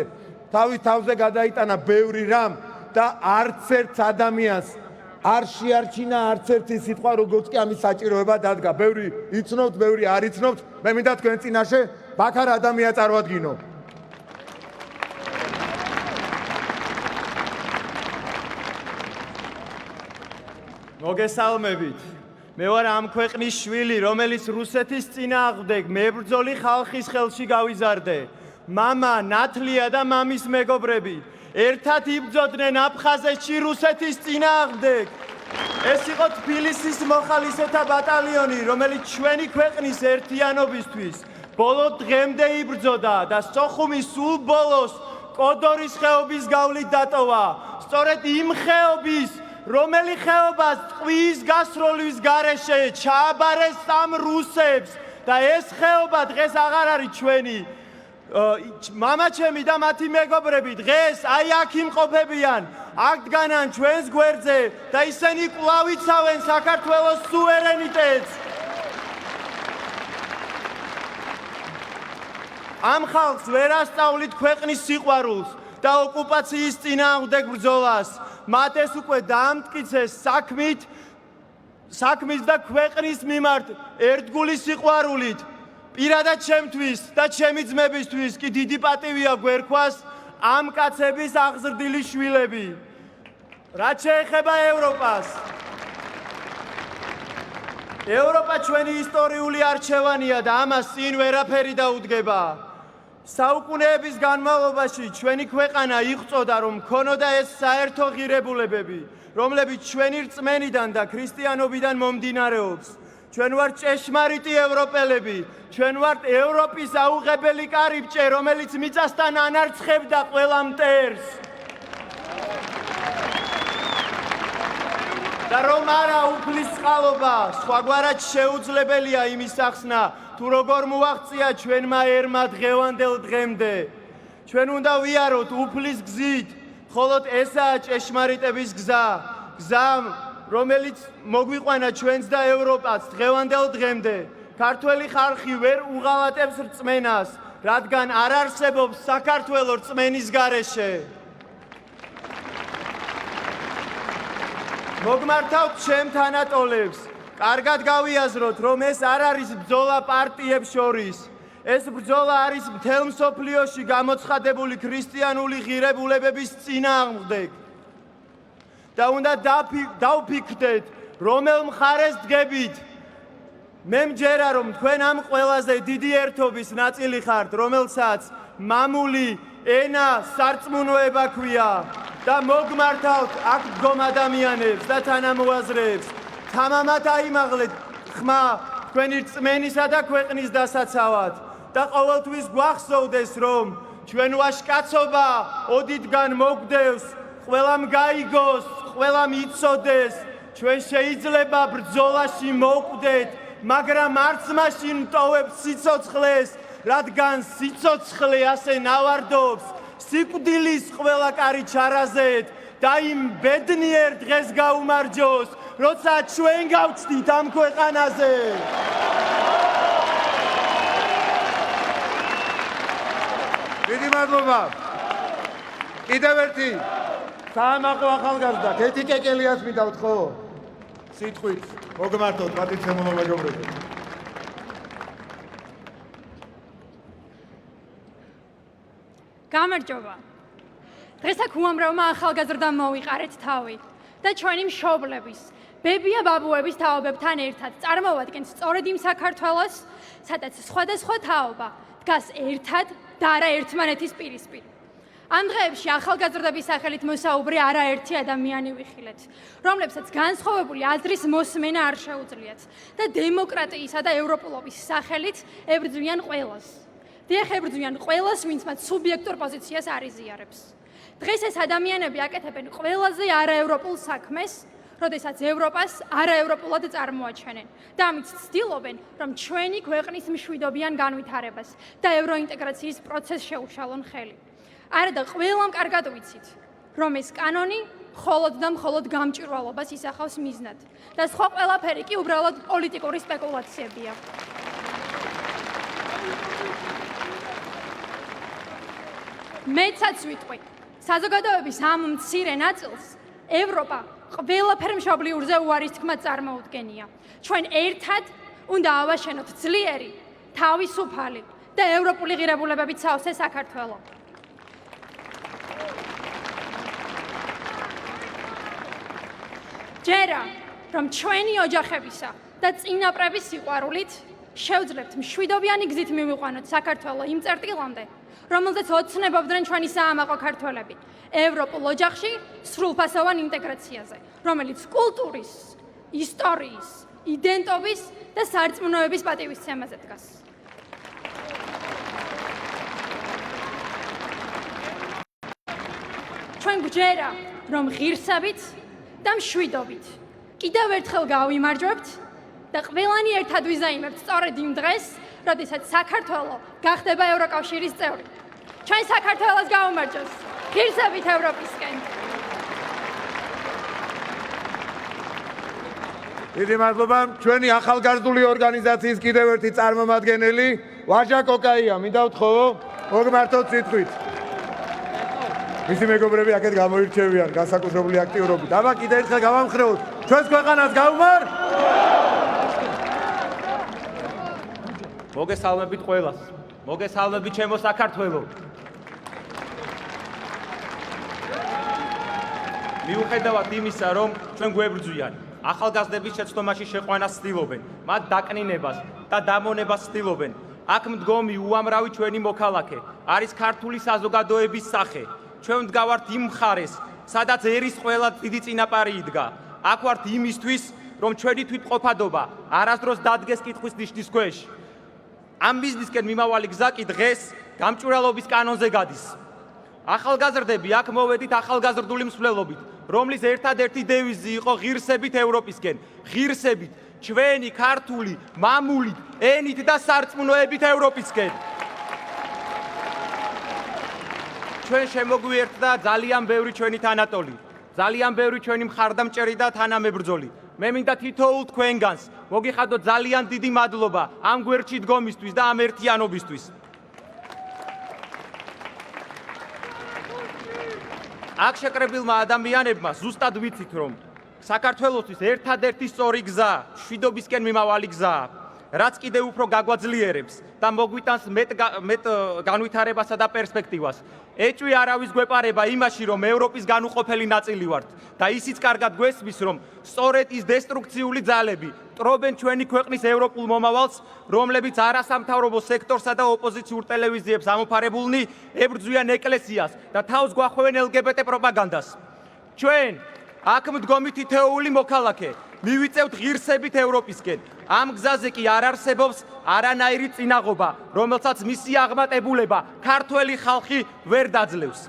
თავის თავზე გადაიტანა ბევრი რამ და არც ერთ ადამიანს არ შეარჩინა არც ერთი სიტყვა, როგორც კი ამის საჭიროება დადგა. ბევრი იცნობთ, ბევრი არ იცნობთ. მე მინდა თქვენ წინაშე ბაქარ ადამია წარვადგინო. მოგესალმებით. მე ვარ ამ ქვეყნის შვილი, რომელიც რუსეთის წინააღმდეგ მებრძოლი ხალხის ხელში გავიზარდე. მამა, ნათლია და მამის მეგობრები ერთად იბრძოდნენ აფხაზეთში რუსეთის წინააღმდეგ. ეს იყო თბილისის მოხალისეთა ბატალიონი, რომელიც ჩვენი ქვეყნის ერთიანობისთვის ბოლო დღემდე იბრძოდა და სოხუმის სულ ბოლოს კოდორის ხეობის გავლით დატოვა. სწორედ იმ ხეობის, რომელი ხეობას ტყვის გასროლის გარეშე ჩააბარეს ამ რუსებს და ეს ხეობა დღეს აღარ არის ჩვენი. მამაჩემი და მათი მეგობრები დღეს აი აქ იმყოფებიან, აქ დგანან ჩვენს გვერდზე და ისინი კვლავ იცავენ საქართველოს სუვერენიტეტს. ამ ხალხს ვერ ასწავლით ქვეყნის სიყვარულს და ოკუპაციის წინააღმდეგ ბრძოლას. მათ ეს უკვე დაამტკიცეს საქმის და ქვეყნის მიმართ ერთგული სიყვარულით. პირადად ჩემთვის და ჩემი ძმებისთვის კი დიდი პატივია გვერქვას ამ კაცების აღზრდილი შვილები. რაც შეეხება ევროპას. ევროპა ჩვენი ისტორიული არჩევანია და ამას წინ ვერაფერი დაუდგება. საუკუნეების განმავლობაში ჩვენი ქვეყანა იღვწოდა, რომ ქონოდა ეს საერთო ღირებულებები, რომლებიც ჩვენი რწმენიდან და ქრისტიანობიდან მომდინარეობს. ჩვენ ვართ ჭეშმარიტი ევროპელები, ჩვენ ვართ ევროპის აუღებელი კარიბჭე, რომელიც მიწასთან ანარცხებდა ყველა მტერს. და რომ არა უფლის წყალობა, სხვაგვარად შეუძლებელია იმის ახსნა, თუ როგორ მოაღწია ჩვენმა ერმა დღევანდელ დღემდე. ჩვენ უნდა ვიაროთ უფლის გზით, მხოლოდ ესაა ჭეშმარიტების გზა, გზა, რომელიც მოგვიყვანა ჩვენს და ევროპას დღევანდელ დღემდე. ქართველი ხალხი ვერ უღალატებს რწმენას, რადგან არ არსებობს საქართველო რწმენის გარეშე. მოგმართავთ ჩემ თანატოლებს. კარგად გავიაზროთ, რომ ეს არ არის ბრძოლა პარტიებს შორის. ეს ბრძოლა არის მთელ მსოფლიოში გამოცხადებული ქრისტიანული ღირებულებების წინააღმდეგ. და უნდა დავფიქრდეთ, რომელ მხარეს დგებით. მე მჯერა, რომ თქვენ ამ ყველაზე დიდი ერთობის ნაწილი ხართ, რომელსაც მამული ენა სარწმუნოება ქვია და მოგმართავთ აქ დგომ ადამიანებს და თანამოაზრეებს. თამამად აიმაღლეთ ხმა თქვენი რწმენისა და ქვეყნის დასაცავად და ყოველთვის გვახსოვდეს, რომ ჩვენ ვაჟკაცობა ოდითგან მოგდევს, ყველამ გაიგოს, ყველამ იცოდეს, ჩვენ შეიძლება ბრძოლაში მოვკვდეთ, მაგრამ არც მაშინ ვტოვებთ სიცოცხლეს, რადგან სიცოცხლე ასე ნავარდობს სიკვდილის ყველა კარი ჩარაზეთ და იმ ბედნიერ დღეს გაუმარჯოს, როცა ჩვენ გავჩნდით ამ ქვეყანაზე. დიდი მადლობა. კიდევ ერთი საამაყო ახალგაზრდა, კეთი კეკელიას მიდავთ ხო? სიტყვით, მოგმართოთ, პატივცემულო მეგობრები. გამარჯობა. დღეს აქ უამრავმა ახალგაზრდამ მოვიყარეთ თავი და ჩვენი მშობლების, ბებია ბაბუების თაობებთან ერთად წარმოვადგენთ სწორედ იმ საქართველოს, სადაც სხვადასხვა თაობა დგას ერთად და არა ერთმანეთის პირისპირ. ამ დღეებში ახალგაზრდების სახელით მოსაუბრე არაერთი ადამიანი ვიხილეთ, რომლებსაც განსხვავებული აზრის მოსმენა არ შეუძლიათ და დემოკრატიისა და ევროპულობის სახელით ებრძვიან ყველას. დიახ, ებრძვიან ყველას, ვინც მათ სუბიექტურ პოზიციას არ იზიარებს. დღეს ეს ადამიანები აკეთებენ ყველაზე არაევროპულ საქმეს, როდესაც ევროპას არაევროპულად წარმოაჩენენ და ამით ცდილობენ, რომ ჩვენი ქვეყნის მშვიდობიან განვითარებას და ევროინტეგრაციის პროცესს შეუშალონ ხელი. არა და ყველამ კარგად ვიცით, რომ ეს კანონი მხოლოდ და მხოლოდ გამჭვირვალობას ისახავს მიზნად და სხვა ყველაფერი კი უბრალოდ პოლიტიკური სპეკულაციებია. მეცაც ვიტყვი, საზოგადოების ამ მცირე ნაწილს ევროპა ყველაფერ მშობლიურზე უარის თქმად წარმოუდგენია. ჩვენ ერთად უნდა ავაშენოთ ძლიერი, თავისუფალი და ევროპული ღირებულებებით სავსე საქართველო. ჯერა, რომ ჩვენი ოჯახებისა და წინაპრების სიყვარულით შევძლებთ მშვიდობიანი გზით მივიყვანოთ საქართველოს იმ წერტილამდე, რომელზეც ოცნებობდნენ ჩვენი საამაყო ქართველები ევროპულ ოჯახში სრულფასოვან ინტეგრაციაზე, რომელიც კულტურის, ისტორიის, იდენტობის და სარწმუნოების პატივისცემაზე დგას. ჩვენ გვჯერა, რომ ღირსებით და მშვიდობით კიდევ ერთხელ გავიმარჯვებთ და ყველანი ერთად ვიზაიმებთ სწორედ იმ დღეს, როდესაც საქართველო გახდება ევროკავშირის წევრი. ჩვენ საქართველოს გაუმარჯოს, ღირსებით ევროპისკენ. დიდი მადლობა. ჩვენი ახალგაზრდული ორგანიზაციის კიდევ ერთი წარმომადგენელი ვაჟა კოკაია, მინდა ვთხოვო, მოგმართოთ სიტყვით. მისი მეგობრები აქეთ გამოირჩევიან განსაკუთრებული აქტიურობით. აბა კიდევ ერთხელ გავამხრეოთ. ჩვენს ქვეყანას გაუმარ! მოგესალმებით ყველას. მოგესალმებით ჩემო საქართველო. მიუხედავად იმისა, რომ ჩვენ გვებრძვიან, ახალგაზრდების შეცდომაში შეყვანას ცდილობენ, მათ დაკნინებას და დამონებას ცდილობენ. აქ მდგომი უამრავი ჩვენი მოქალაქე არის ქართული საზოგადოების სახე. ჩვენ ვდგავართ იმ მხარეს, სადაც ერის ყველა დიდი წინაპარი იდგა. აქ ვართ იმისთვის, რომ ჩვენი თვითმყოფადობა არასდროს დადგეს კითხვის ნიშნის ქვეშ. ამ ბიზნესკენ მიმავალი გზა კი დღეს გამჭვირვალობის კანონზე გადის. ახალგაზრდები აქ მოვედით ახალგაზრდული მსვლელობით, რომლის ერთადერთი დევიზი იყო ღირსებით ევროპისკენ, ღირსებით, ჩვენი ქართული მამულით, ენით და სარწმუნოებით ევროპისკენ. ჩვენ შემოგვიერთდა ძალიან ბევრი ჩვენი თანატოლი, ძალიან ბევრი ჩვენი მხარდამჭერი და თანამებრძოლი. მე მინდა თითოეულ თქვენგანს მოგიხადოთ ძალიან დიდი მადლობა ამ გვერდში დგომისთვის და ამ ერთიანობისთვის. აქ შეკრებილმა ადამიანებმა ზუსტად ვიცით, რომ საქართველოსთვის ერთადერთი სწორი გზა მშვიდობისკენ მიმავალი გზაა, რაც კიდევ უფრო გაგვაძლიერებს და მოგვიტანს მეტ განვითარებასა და პერსპექტივას. ეჭვი არავის გვეპარება იმაში, რომ ევროპის განუყოფელი ნაწილი ვართ და ისიც კარგად გვესმის, რომ სწორედ ის დესტრუქციული ძალები ტრობენ ჩვენი ქვეყნის ევროპულ მომავალს, რომლებიც არასამთავრობო სექტორსა და ოპოზიციურ ტელევიზიებს ამოფარებულნი ებრძვიან ეკლესიას და თავს გვახვევენ LGBT პროპაგანდას. ჩვენ აქ მდგომი თითოეული მოქალაქე მივიწევთ ღირსებით ევროპისკენ. ამ გზაზე კი არ არსებობს არანაირი წინაღობა, რომელსაც მისი აღმატებულება ქართველი ხალხი ვერ დაძლევს.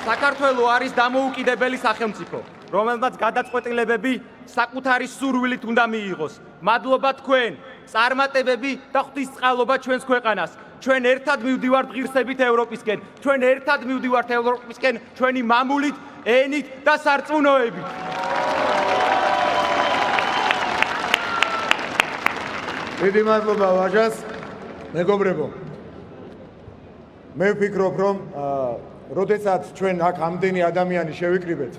საქართველო არის დამოუკიდებელი სახელმწიფო, რომელმაც გადაწყვეტილებები საკუთარი სურვილით უნდა მიიღოს. მადლობა თქვენ, წარმატებები და ღვთისწყალობა ჩვენს ქვეყანას. ჩვენ ერთად მივდივართ ღირსებით ევროპისკენ, ჩვენ ერთად მივდივართ ევროპისკენ ჩვენი მამულით, ენით და სარწმუნოებით. დიდი მადლობა ვაჟას. მეგობრებო, მე ვფიქრობ, რომ როდესაც ჩვენ აქ ამდენი ადამიანი შევიკრიბეთ,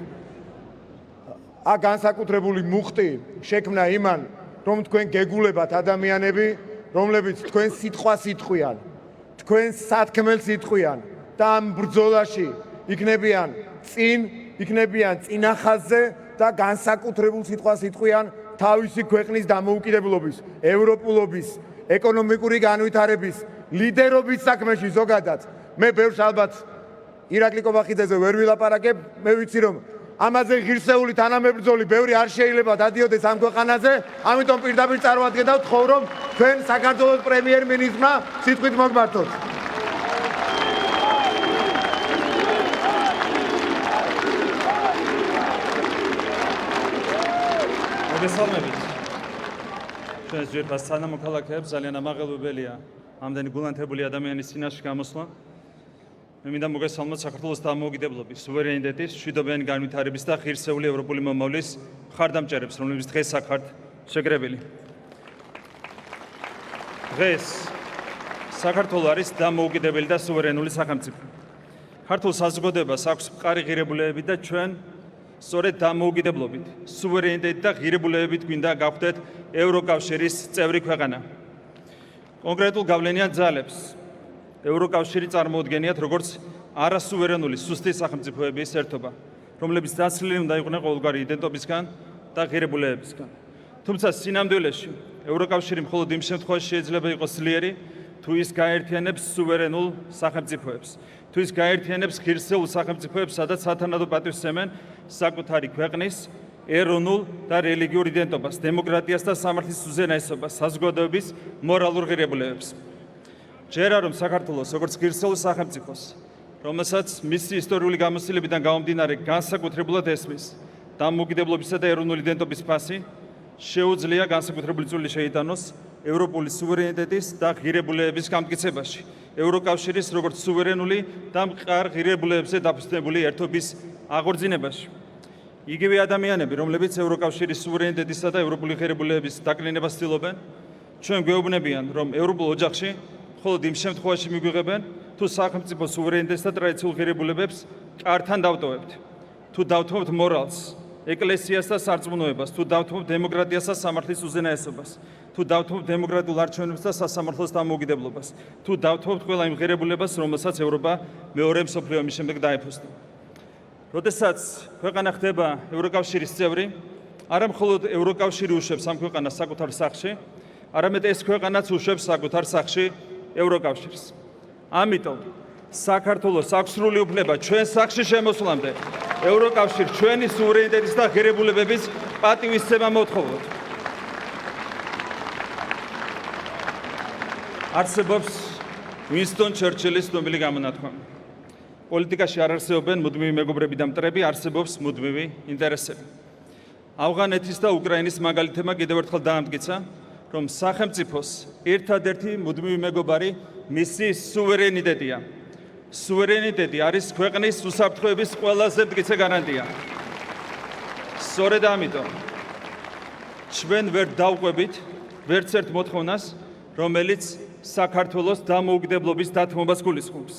აქ განსაკუთრებული მუხტი შექმნა იმან, რომ თქვენ გეგულებათ ადამიანები, რომლებიც თქვენ სიტყვას იტყვიან, თქვენ სათქმელს იტყვიან და ამ ბრძოლაში იქნებიან წინახაზზე და განსაკუთრებულ სიტყვას იტყვიან თავისი ქვეყნის დამოუკიდებლობის, ევროპულობის, ეკონომიკური განვითარების, ლიდერობის საქმეში ზოგადად. მე ბევრს ალბათ ირაკლი კობახიძეზე ვერ ვილაპარაკებ, მე ვიცი რომ ამაზე ღირსეული თანამებრძოლი ბევრი არ შეიძლება დადიოდეს ამ ქვეყანაზე, ამიტომ პირდაპირ წარმოადგენთ და ვთხოვ რომ თქვენ საქართველოს პრემიერ-მინისტრმა სიტყვით მოგმართოთ. მოგესალმებით. ჩვენს ძვირფას თანამოქალაქეებს ძალიან ამაღელვებელია ამდენი გულანთებული ადამიანის წინაშე გამოსვლა. მე მინდა მოგესალმოთ საქართველოს დამოუკიდებლობის, სუვერენიტეტის, მშვიდობიანი განვითარების და ღირსეული ევროპული მომავლის მხარდამჭერებს, რომლებიც დღეს აქ ხართ შეკრებილი. დღეს საქართველო არის დამოუკიდებელი და სუვერენული სახელმწიფო. ქართულ საზოგადოებას აქვს მყარი ღირებულებები და ჩვენ სწორედ დამოუკიდებლობით, სუვერენიტეტით და ღირებულებებით გვინდა გავხდეთ ევროკავშირის წევრი ქვეყანა. კონკრეტულ გავლენიან ძალებს ევროკავშირი წარმოუდგენიათ როგორც არასუვერენული სუსტი სახელმწიფოების ერთობა, რომლებიც დაცლილი უნდა იყვნენ ყოველგვარი იდენტობისგან და ღირებულებებისგან. თუმცა სინამდვილეში ევროკავშირი მხოლოდ იმ შემთხვევაში შეიძლება იყოს ძლიერი, თუ ის გაერთიანებს სუვერენულ სახელმწიფოებს, თუ ის გაერთიანებს ღირსეულ სახელმწიფოებს, სადაც სათანადო პატივს სცემენ საკუთარი ქვეყნის ეროვნულ და რელიგიურ იდენტობას, დემოკრატიას და სამართლის უზენაესობას, საზოგადოების მორალურ ღირებულებებს. ჯერა რომ საქართველოს როგორც ღირსეულ სახელმწიფოს, რომელსაც მისი ისტორიული გამოცდილებიდან გამომდინარე განსაკუთრებულად ესმის დამოუკიდებლობისა და ეროვნული იდენტობის ფასი, შეუძლია განსაკუთრებული წვლილი შეიტანოს ევროპული სუვერენიტეტის და ღირებულებების გამტკიცებაში, ევროკავშირის როგორც სუვერენული და მყარ ღირებულებებზე დაფუძნებული ერთობის აღორძინებაში. იგივე ადამიანები, რომლებიც ევროკავშირის სუვერენიტეტისა და ევროპული ღირებულებების დაკნინებას ცდილობენ, ჩვენ გვეუბნებიან, რომ ევროპულ ოჯახში მხოლოდ იმ შემთხვევაში მიგვიღებენ, თუ სახელმწიფო სუვერენიტეტს და ტრადიციულ ღირებულებებს კართან დავტოვებთ, თუ დავთმობთ მორალს, ეკლესიას და სარწმუნოებას, თუ დავთმობთ დემოკრატიას და სამართლის უზენაესობას, თუ დავთმობთ დემოკრატიულ არჩევნებს და სასამართლოს დამოუკიდებლობას, თუ დავთმობთ ყველა იმ ღირებულებას, რომელსაც ევროპა მეორე მსოფლიო ომის შემდეგ დაეფუძნა. როდესაც ქვეყანა ხდება ევროკავშირის წევრი, არა მხოლოდ ევროკავშირი უშვებს ამ ქვეყანას საკუთარ სახლში, არამედ ეს ქვეყანაც უშვებს საკუთარ სახლში ევროკავშირს. ამიტომ საქართველოს აქვს სრული უფლება ჩვენ სახლში შემოსვლამდე ევროკავშირს ჩვენი სუვერენიტეტის და ღირებულებების პატივისცემა მოთხოვოთ. არსებობს უინსტონ ჩერჩილის ცნობილი გამონათქვამი. პოლიტიკაში არ არსებობენ მუდმივი მეგობრები და მტრები, არსებობს მუდმივი ინტერესები. ავღანეთის და უკრაინის მაგალითებმა კიდევ ერთხელ დაამტკიცა, რომ სახელმწიფოს ერთადერთი მუდმივი მეგობარი მისი სუვერენიტეტია. სუვერენიტეტი არის ქვეყნის უსაფრთხოების ყველაზე მტკიცე გარანტია. სწორედ ამიტომ ჩვენ ვერ დავყვებით ვერც ერთ მოთხოვნას, რომელიც საქართველოს დამოუკიდებლობის დათმობას გულისხმობს.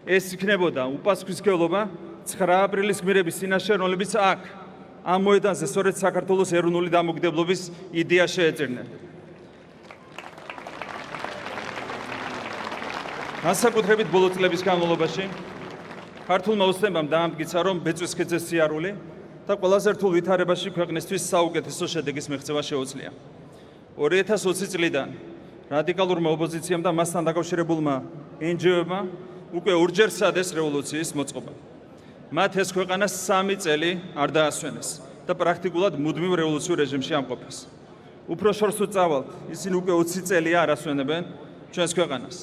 ეს იქნებოდა უპასუხისმგებლობა 9 აპრილის გმირების წინაშე, რომლებიც აქ ამ მოედანზე სწორედ საქართველოს ეროვნული დამოუკიდებლობის იდეას შეეძებდნენ. განსაკუთრებით ბოლო წლების განმავლობაში ქართულმა ოცნებამ დაამტკიცა, რომ ბეწვის ქედზე სიარული და ყველაზე რთულ ვითარებაში ქვეყნისთვის საუკეთესო შედეგის მიღწევა შეუძლია. 2020 წლიდან რადიკალურმა ოპოზიციამ და მასთან დაკავშირებულმა NGO-ებმა უკვე ორჯერ სცადეს რევოლუციის მოწყობა. მათ ეს ქვეყანა 3 წელი არ დაასვენეს და პრაქტიკულად მუდმივ რევოლუციურ რეჟიმში ამყოფეს. უფრო შორს უწავალთ, ისინი უკვე 20 წელია არ ასვენებენ ჩვენს ქვეყანას.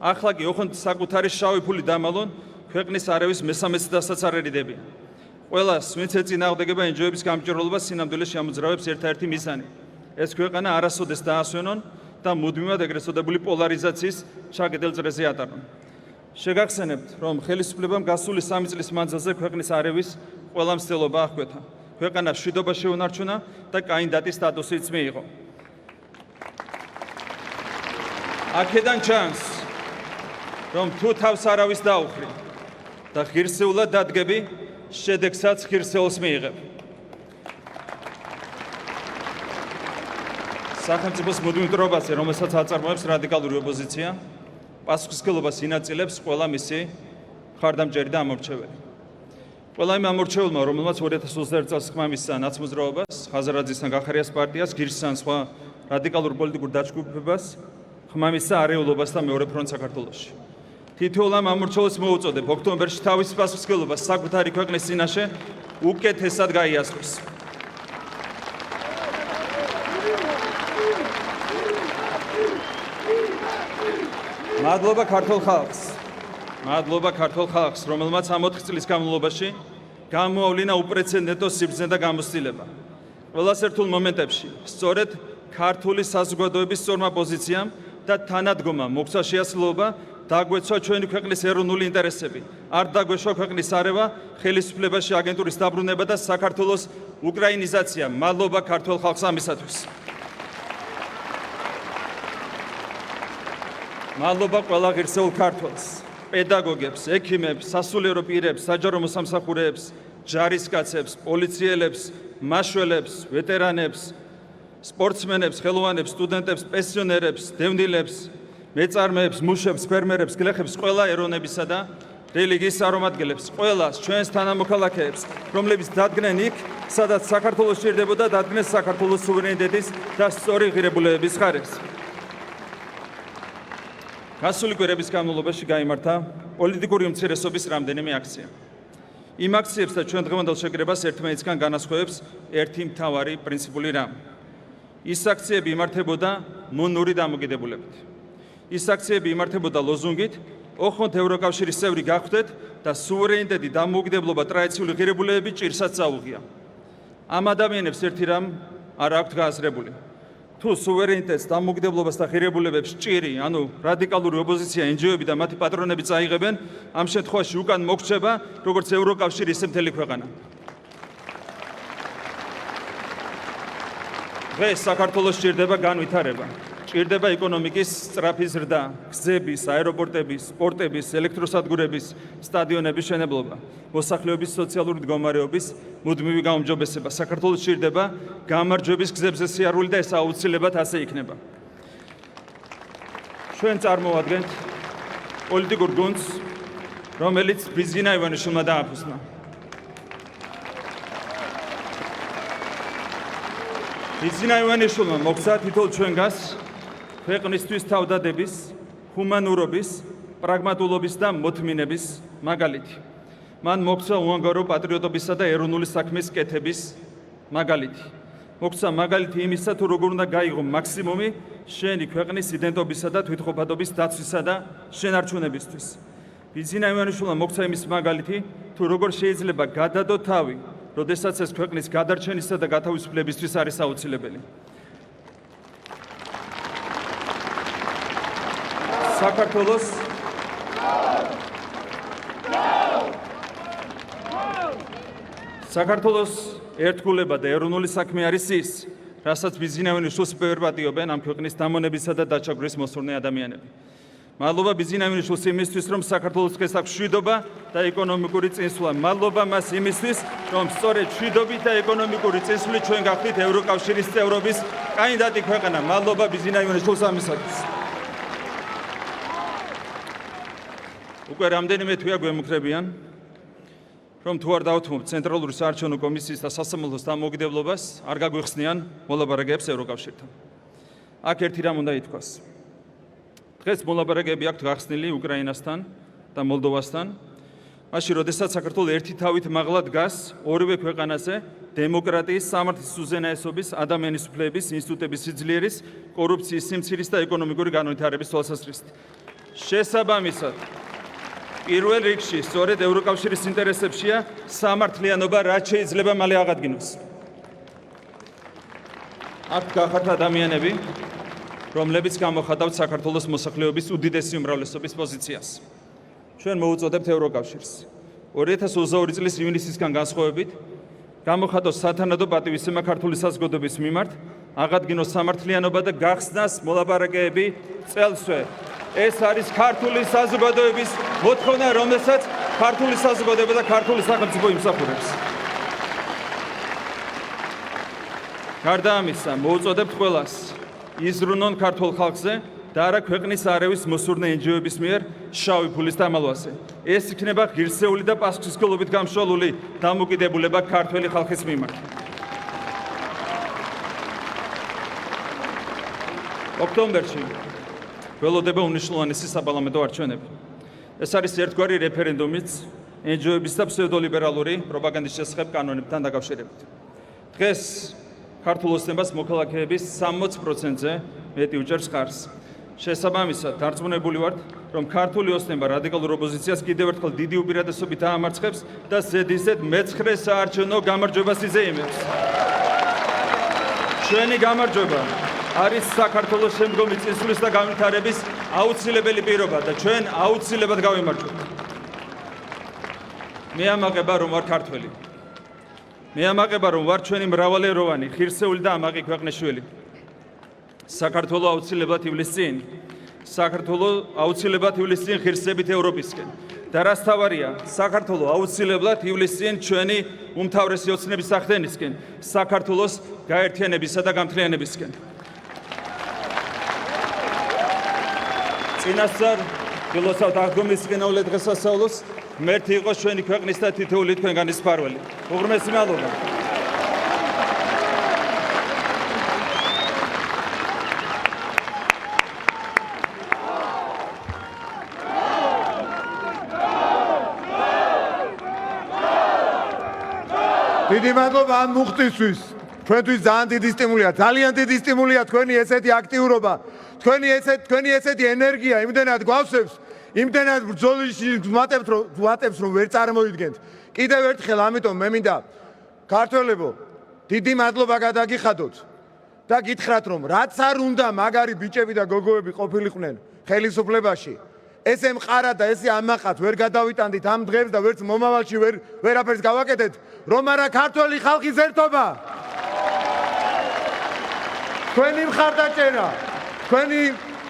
ახლა კი ოხონდ საკუთარი შავი ფული დამალონ, ქვეყნის არევის მესამეც დასაც არ ერიდებიან. ყველას, ვინც ეწინააღმდეგება NGO-ების გამჭვირვალობას, სინამდვილეში ამოძრავებს ერთადერთი მიზანი. ეს ქვეყანა არასოდეს დაასვენონ და მუდმივად ეგრეთ წოდებული პოლარიზაციის ჩაკეტილ წრეზე ატარონ. შეგახსენებთ, რომ ხელისუფლებამ გასული 3 წლის მანძილზე ქვეყნის არევის ყველა მცდელობა აღკვეთა. ქვეყანა მშვიდობა შეუნარჩუნა და კანდიდატის სტატუსიც მიიღო. აქედან ჩანს, რომ თუ თავს არავის დაუხრი და ღირსეულად დადგები, შედეგსაც ღირსეულს მიიღებ. სახელმწიფოს მუდმივ მტრობაზე, რომელსაც აწარმოებს რადიკალური ოპოზიცია, პასუხისმგებლობას ინაწილებს ყველა მისი მხარდამჭერი და ამორჩეველი. ყველა იმ ამორჩეველმა, რომელმაც 2021 წელს ხმა მისცა ნაცმოძრაობას, ხაზარაძისთან გახარიას პარტიას, გირსთან სხვა რადიკალურ პოლიტიკურ დაჯგუფებას, ხმა მისცა არეულობას და მეორე ფრონტ საქართველოში. თითოეულ ამ ამორჩეველს მოუწოდებ ოქტომბერში თავის პასუხისმგებლობას საკუთარი ქვეყნის წინაშე უკეთესად გაიაზროს. მადლობა ქართულ ხალხს. მადლობა ქართულ ხალხს, რომელმაც ამ 4 წლის განმავლობაში გამოავლინა უპრეცედენტო სიბრძნე და გამოცდილება. ყველას ერთულ მომენტებში, სწორედ ქართული საზოგადოების სწორმა პოზიციამ და თანადგომამ მოგცა შეასრულობა დაგვეცვა ჩვენი ქვეყნის ეროვნული ინტერესები. არ დაგვეშვა ქვეყნის არევა, ხელისუფლებაში აგენტურის დაბრუნება და საქართველოს უკრაინიზაცია. მადლობა ქართულ ხალხს ამისათვის. მადლობა ყველა ღირსეულ ქართველს, პედაგოგებს, ექიმებს, სასულიერო პირებს, საჯარო მოსამსახურეებს, ჯარისკაცებს, პოლიციელებს, მაშველებს, ვეტერანებს, სპორტსმენებს, ხელოვანებს, სტუდენტებს, პენსიონერებს, დევნილებს, მეწარმეებს, მუშებს, ფერმერებს, გლეხებს, ყველა ეროვნებისა და რელიგიის წარმომადგენლებს, ყველას ჩვენს თანამოქალაქეებს, რომლებიც დადგნენ იქ, სადაც საქართველოს სჭირდებოდა დადგნენ საქართველოს სუვერენიტეტის და სწორი ღირებულებების ხარეს. გასული კვირების განმავლობაში გაიმართა პოლიტიკური უმცირესობის რამდენიმე აქცია. იმ აქციებს და ჩვენ დღევანდელ შეკრებას ერთმანეთისგან განასხვავებს ერთი მთავარი პრინციპული რამ. ის აქციები იმართებოდა მონური დამოკიდებულებით. ის აქციები იმართებოდა ლოზუნგით ოხონდ ევროკავშირის წევრი გახდეთ და სუვერენიტეტი დამოუკიდებლობა ტრადიციული ღირებულებები ჭირსაც წაუღია. ამ ადამიანებს ერთი რამ არ აქვთ გააზრებული. თუ სუვერენიტეტს, დამოუკიდებლობას და ღირებულებებს ჭირი, ანუ რადიკალური ოპოზიცია, NGO-ები და მათი პატრონები წაიღებენ, ამ შემთხვევაში უკან მოგრჩება როგორც ევროკავშირი, ისე მთელი ქვეყანა. დღეს საქართველოს ჭირდება განვითარება. ჭირდება ეკონომიკის სწრაფი ზრდა, გზების, აეროპორტების, პორტების, ელექტროსადგურების, სტადიონების მშენებლობა, მოსახლეობის სოციალური მდგომარეობის მუდმივი გაუმჯობესება. საქართველოს ჭირდება გამარჯვების გზებზე სიარული და ეს აუცილებლად ასე იქნება. ჩვენ წარმოვადგენთ პოლიტიკურ გუნდს, რომელიც ბიზინა ივანიშვილმა დააფუძნა. ბიზინა ივანიშვილმა მოგცა თითოეულ ჩვენგანს ქვეყნისთვის თავდადების, ჰუმანურობის, პრაგმატულობის და მოთმინების მაგალითი. მან მოგცა უანგარო პატრიოტობისა და ეროვნული საქმის კეთების მაგალითი. მოგცა მაგალითი იმისა, თუ როგორ უნდა გაიღო მაქსიმუმი შენი ქვეყნის იდენტობისა და თვითყოფადობის დაცვისა და შენარჩუნებისთვის. ბიზინა ივანიშვილმა მოგცა იმის მაგალითი, თუ როგორ შეიძლება გადადო თავი, როდესაც ეს ქვეყნის გადარჩენისა და გათავისუფლებისთვის არის აუცილებელი. საქართველოს ერთგულება და ეროვნული საქმე არის ის, რასაც ბიზინა ივანიშვილს პატიობენ ამ ქვეყნის დამონებისა და დაჩაგვრვის მოსურნე ადამიანები. მადლობა ბიზინა ივანიშვილს იმისთვის, რომ საქართველოს დღეს აქვს მშვიდობა და ეკონომიკური წინსვლა. მადლობა მას იმისთვის, რომ სწორედ მშვიდობით და ეკონომიკური წინსვლით ჩვენ გახდით ევროკავშირის წევრობის კანდიდატი ქვეყანა. მადლობა ბიზინა ივანიშვილს ამისათვის. უკვე რამდენიმე თვეა გვემუქრებიან, რომ თუ არ დავთმობთ ცენტრალური საარჩევნო კომისიის და სასამართლოს დამოუკიდებლობას, არ გაგვიხსნიან მოლაპარაკებებს ევროკავშირთან. აქ ერთი რამ უნდა ითქვას. დღეს მოლაპარაკებები აქვთ გახსნილი უკრაინასთან და მოლდოვასთან, მაშინ როდესაც საქართველოს ერთი თავით მაღლა დგას ორივე ქვეყანაზე დემოკრატიის, სამართლის უზენაესობის, ადამიანის უფლებების, ინსტიტუტების სიძლიერის, კორუფციის, სიმცირის და ეკონომიკური განვითარების თვალსაზრისით. შესაბამისად, პირველ რიგში სწორედ ევროკავშირის ინტერესებშია სამართლიანობა, რაც შეიძლება მალე აღადგინოს. აქ გახართ ადამიანები, რომლებიც გამოხატავთ საქართველოს მოსახლეობის უდიდესი უმრავლესობის პოზიციას. ჩვენ მოუწოდებთ ევროკავშირს 2022 წლის ივნისისგან განსხვავებით გამოხატოს სათანადო პატივისცემა ქართული საზოგადოების მიმართ, აღადგინოს სამართლიანობა და გახსნას მოლაპარაკებები წელსვე. ეს არის ქართული საზოგადოების მოთხოვნა, რომელსაც ქართული საზოგადოება და ქართული სახელმწიფო იმსახურებს. გარდა ამისა, მოუწოდებთ ყველას იზრუნონ ქართულ ხალხზე და არა ქვეყნის არევის მოსურნე NGO-ების მიერ შავი ფულის დამალვაზე. ეს იქნება ღირსეული და პასუხისმგებლობით გამშვალული დამოკიდებულება ქართველი ხალხის მიმართ. ოქტომბერში ველოდება უნიშნულოვანესი საპარლამენტო არჩევნები. ეს არის ერთგვარი რეფერენდუმიც NGO-ების და ფსევდოლიბერალური პროპაგანდის შესახებ კანონებთან დაკავშირებით. დღეს ქართულ ოცნებას მოქალაქეების 60%-ზე მეტი უჭერს ხარს. შესაბამისად, დარწმუნებული ვართ, რომ ქართული ოცნება რადიკალურ ოპოზიციას კიდევ ერთხელ დიდი უპირატესობით აამარცხებს და ზედიზედ მე-9 საარჩევნო გამარჯვებას იზეიმებს. ჩვენი გამარჯვება არის საქართველოს შემდგომი წინსვლის და განვითარების აუცილებელი პირობა და ჩვენ აუცილებლად გავიმარჯვებთ. მე ამაყება, რომ ვარ ქართველი. მე ამაყება, რომ ვარ ჩვენი მრავალეროვანი, ღირსეული და ამაყი ქვეყნის შვილი. საქართველოს აუცილებლად ივლის წინ. საქართველოს აუცილებლად ივლის წინ ღირსებით ევროპისკენ. და რაც თავარია, საქართველოს აუცილებლად ივლის წინ ჩვენი უმთავრესი ოცნების სახდენისკენ, საქართველოს გაერთიანებისა და გამთლიანებისკენ. წინასწარ დილოსავთ აღდგომის ყინულე დღესასწაულოს ღმერთი იყოს ჩვენი ქვეყნის და თითოეული თქვენგანის მფარველი. უღრმესი მადლობა. დიდი მადლობა ამ მუხტისთვის. ჩვენთვის ძალიან დიდი სტიმულია, ძალიან დიდი სტიმულია თქვენი ესეთი აქტიურობა, თქვენი ესეთი ენერგია იმდენად გვავსებს, იმდენად ბრძოლაში ვატებთ რომ ვერ წარმოიდგენთ. კიდევ ერთხელ ამიტომ მე მინდა ქართველებო, დიდი მადლობა გადაგიხადოთ და გითხრათ რომ რაც არ უნდა მაგარი ბიჭები და გოგოები ყოფილიყვნენ ხელისუფლებაში, ესე მყარა და ესე ამაყად ვერ გადავიტანდით ამ დღეს და ვერც მომავალში ვერაფერს გავაკეთეთ, რომ არა ქართველი ხალხის ერთობა. თქვენი მხარდაჭერა, თქვენი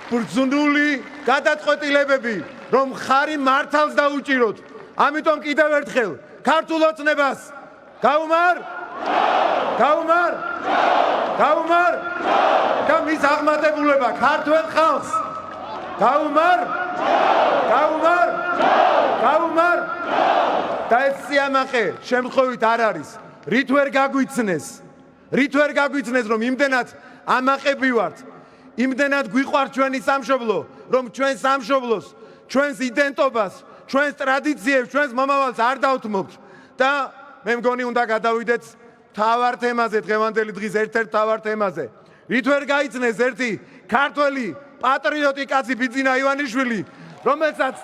ბრძნული გადაწყვეტილებები, რომ ხარი მართალს დაუჭიროთ. ამიტომ კიდევ ერთხელ ქართულ ოცნებას გაუმარ და მის აღმატებულება ქართველ ხალხს გაუმარ და ეს სიამაყე შემთხვევით არ არის. რით ვერ გაგვიცნეს რომ იმდენად ამაყები ვართ, იმდენად გვიყვართ ჩვენი სამშობლო, რომ ჩვენ სამშობლოს, ჩვენს იდენტობას, ჩვენს ტრადიციებს, ჩვენს მომავალს არ დავთმობთ და მე მგონი უნდა გადავიდეთ მთავარ თემაზე, დღევანდელი დღის ერთ-ერთ მთავარ თემაზე. რით ვერ გაიცნეს ერთი ქართველი პატრიოტი კაცი ბიძინა ივანიშვილი, რომელსაც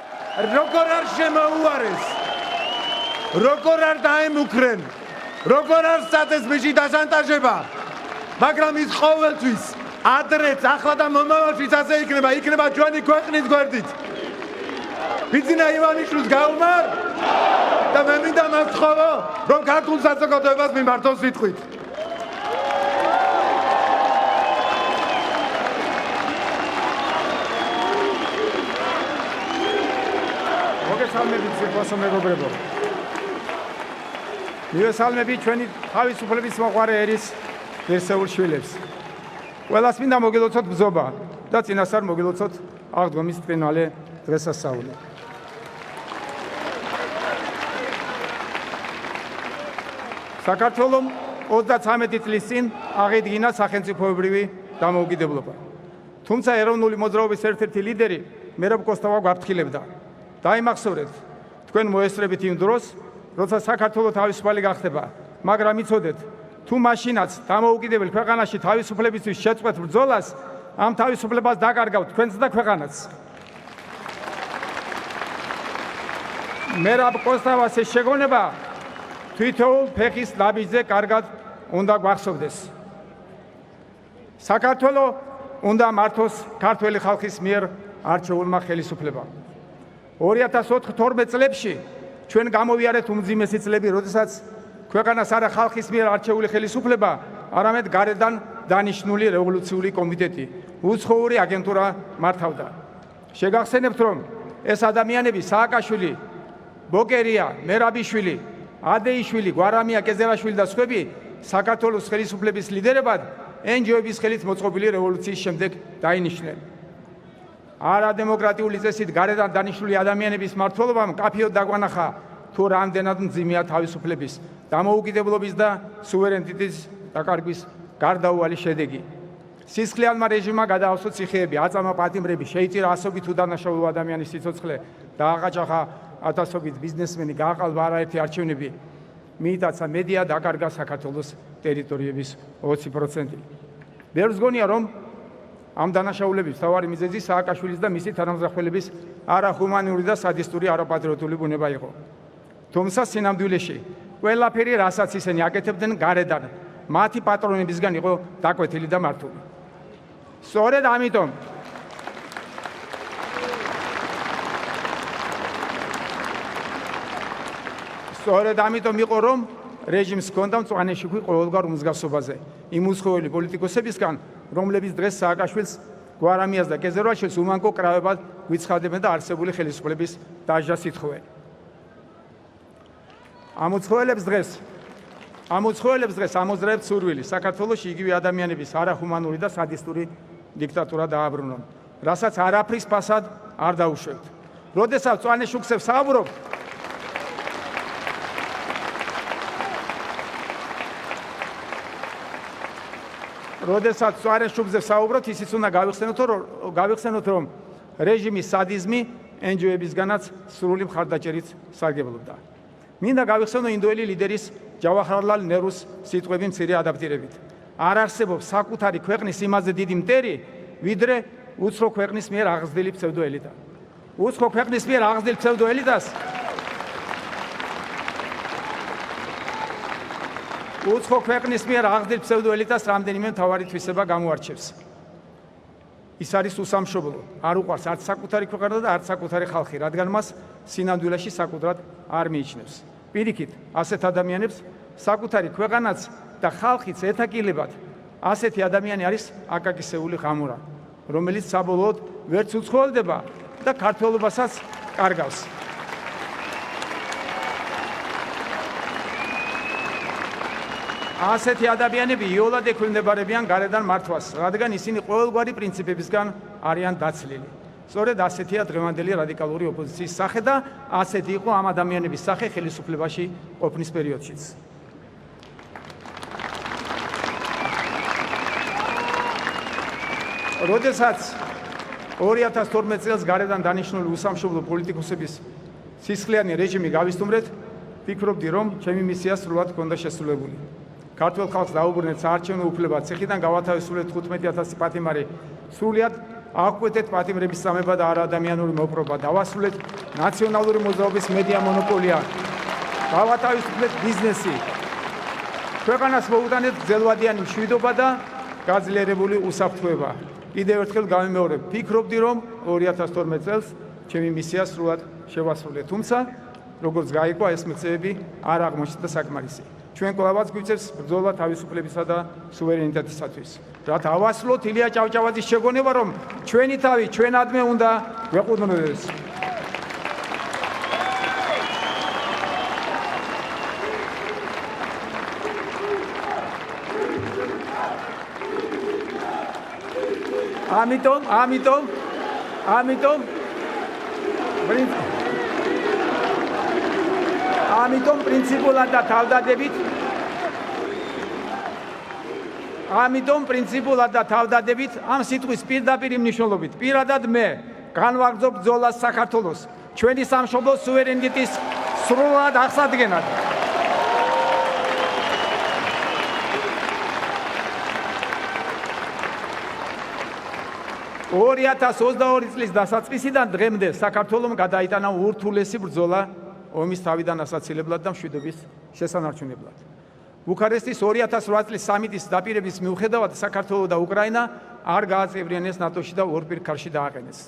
როგორ არ შემოუარეს, როგორ არ დაემუქრენ, როგორ არ სცადეს მისი დაშანტაჟება, მაგრამ ის ყოველთვის ადრეც, ახლა და მომავალშიც ასე იქნება ჩვენი ქვეყნის გვერდით. ბიძინა ივანიშვილს გაუმარ და მე მინდა მოგთხოვო, რომ ქართულ საზოგადოებას მიმართოს სიტყვით. მოგესალმებით სიყვარულო მეგობრებო. მივესალმები ჩვენი თავისუფლების მოყვარე ერის ღირსეულ შვილებს. ყველას მინდა მოგილოცოთ ბრძობა და წინასწარ მოგილოცოთ აღდგომის ბრწყინვალე დღესასწაული. საქართველომ 33 წლის წინ აღიდგინა სახელმწიფოებრივი დამოუკიდებლობა. თუმცა ეროვნული მოძრაობის ერთ-ერთი ლიდერი მერაბ კოსტავა გვაფრთხილებდა. დაიმახსოვრეთ, თქვენ მოესწრებით იმ დროს, როცა საქართველო თავისუფალი გახდება, მაგრამ იცოდეთ, თუ მაშინაც დამოუკიდებელ ქვეყანაში თავისუფლებისთვის შეწყვეტ ბრძოლას, ამ თავისუფლებას დაკარგავთ თქვენც და ქვეყანაც. მერაბ კოსტავას ეს შეგონება თითოეულ ფეხის ლაბიძზე კარგად უნდა გვახსოვდეს. საქართველო უნდა მართოს ქართველი ხალხის მიერ არჩეულმა ხელისუფლებამ. 2012 წლებში ჩვენ გამოვიარეთ უმძიმესი წლები, როდესაც ქვეყანას არა ხალხის მიერ არჩეული ხელისუფლება, არამედ გარედან დანიშნული რევოლუციური კომიტეტი, უცხოური აგენტურა მართავდა. შეგახსენებთ, რომ ეს ადამიანები სააკაშვილი, ბოკერია, მერაბიშვილი, ადეიშვილი, გვარამია კეზერაშვილი და სხვები საქართველოს ხელისუფლების ლიდერებად NGO-ების ხელით მოწყობილი რევოლუციის შემდეგ დაინიშნენ. არადემოკრატიული წესით გარედან დანიშნული ადამიანების მმართველობამ კაფეოდ დაგვანახა თუ რამდენად მძიმეა თავისუფლების, დამოუკიდებლობის და სუვერენიტეტის დაკარგვის გარდაუვალი შედეგი. სისხლიანმა რეჟიმმა გადაავსო ციხეები, აწამა პატიმრები, შეიწირა ასობით უდანაშაულო ადამიანის სიცოცხლე და აყაჭახა ათასობით ბიზნესმენი, გააყალბა არაერთი არჩევნები. მიიტაცა მედია, დაკარგა საქართველოს ტერიტორიების 20%. ბევრს გონია, რომ ამ დანაშაულების მთავარი მიზეზი სააკაშვილის და მისი თანამზრახველების არახუმანური და სადისტური არაპატრიოტული ბუნება იყო. თუმცა სინამდვილეში ყველაფერი, რასაც ისინი აკეთებდნენ გარედან, მათი პატრონებისგან იყო დაკვეთილი და მართული. სწორედ ამიტომ იყო, რომ რეჟიმს ჰქონდა მწვანე შუქი ყოველგვარ უმსგავსობაზე იმ უცხოელი პოლიტიკოსებისგან, რომლებიც დღეს სააკაშვილს, გვარამიას და კეზერვაშვილს უმანკო კრავებად გვიცხადებენ და არსებული ხელისუფლების დაჟას ითხოვენ. ამ უცხოელებს დღეს ამოძრავებთ სურვილი საქართველოში იგივე ადამიანების არახუმანური და სადისტური დიქტატურა დააბრუნონ, რასაც არაფრის ფასად არ დაუშვებთ. როდესაც მწვანე შუქს ვსაუბრობ, როდესაც სვარენშუბზე საუბრობთ, ისიც უნდა გავიხსენოთ, რომ რეჟიმის სადიზმი NGO-ებისგანაც სრული მხარდაჭერით სარგებლობდა. მინდა გავიხსენო ინდოელი ლიდერის ჯავაჰარლალ ნერუს სიტყვები მცირე ადაპტირებით. არ არსებობს საკუთარი ქვეყნის იმაზე დიდი მტერი, ვიდრე უცხო ქვეყნის მიერ აღზრდილი ფსევდოელიტა. უცხო ქვეყნის მიერ აღზრდილ ფსევდოელიტას უცხო ქვეყნის მიერ აღზრდილ ფსევდოელიტას რამდენიმე მთავარი თვისება გამოარჩევს. ის არის უსამშობლო, არ უყვარს არც საკუთარი ქვეყანა და არც საკუთარი ხალხი, რადგან მას სინამდვილეში საკუთრად არ მიიჩნევს. პირიქით, ასეთ ადამიანებს საკუთარი ქვეყანაც და ხალხიც ეთაკილებად, ასეთი ადამიანი არის აკაკისეული ღამურა, რომელიც საბოლოოდ ვერც უცხოელდება და ქართველობასაც კარგავს. ასეთი ადამიანები იოლად ექვემდებარებიან გარედან მართვას, რადგან ისინი ყოველგვარი პრინციპებისგან არიან დაცლილი. სწორედ ასეთია დღევანდელი რადიკალური ოპოზიციის სახე და ასეთი იყო ამ ადამიანების სახე ხელისუფლებაში ყოფნის პერიოდშიც. როდესაც 2012 წელს გარედან დანიშნული უსამშობლო პოლიტიკოსების სისხლიანი რეჟიმი გავისტუმრეთ, ვფიქრობდი, რომ ჩემი მისია სრულად ჰქონდა შესრულებული. ქართულ ხალხს დაუბრუნეთ საარჩევნო უფლება, ციხიდან გავათავისუფლეთ 15,000 პატიმარი, სრულად აღვკვეთეთ პატიმრების წამება და არაადამიანური მოპყრობა, დავასრულეთ ნაციონალური მოძრაობის მედია მონოპოლია, გავათავისუფლეთ ბიზნესი, ქვეყანას მოუტანეთ გრძელვადიანი მშვიდობა და გაძლიერებული უსაფრთხოება. კიდევ ერთხელ გავიმეორებ, ვფიქრობდი, რომ 2012 წელს ჩემი მისია სრულად შევასრულე, თუმცა როგორც გაიგო, ეს მიღწევები არ აღმოჩნდა საკმარისი. ჩვენ ყველაფერს გვიწევს ბრძოლა თავისუფლებისა და სუვერენიტეტისათვის. რათა ავასრულოთ ილია ჭავჭავაძის შეგონება, რომ ჩვენი თავი ჩვენადმე უნდა ვეყუდნოდეს. ამიტომ პრინციპულად და თავდადებით ამ სიტყვის პირდაპირ მნიშვნელობით პირადად მე განვაგრძობ ბრძოლას საქართველოს ჩვენი სამშობლოს სუვერენიტეტის სრულად აღსადგენად. წლის დასაწყისიდან დღემდე საქართველომ გადაიტანა ურთულესი ბრძოლა ომის თავიდან ასაცილებლად და მშვიდობის შესანარჩუნებლად. ბუქარესტის 2008 წლის სამიტის დაპირების მიუხედავად საქართველო და უკრაინა არ გააწევრიანეს ნატოში და ორ პირქარში დააყენეს.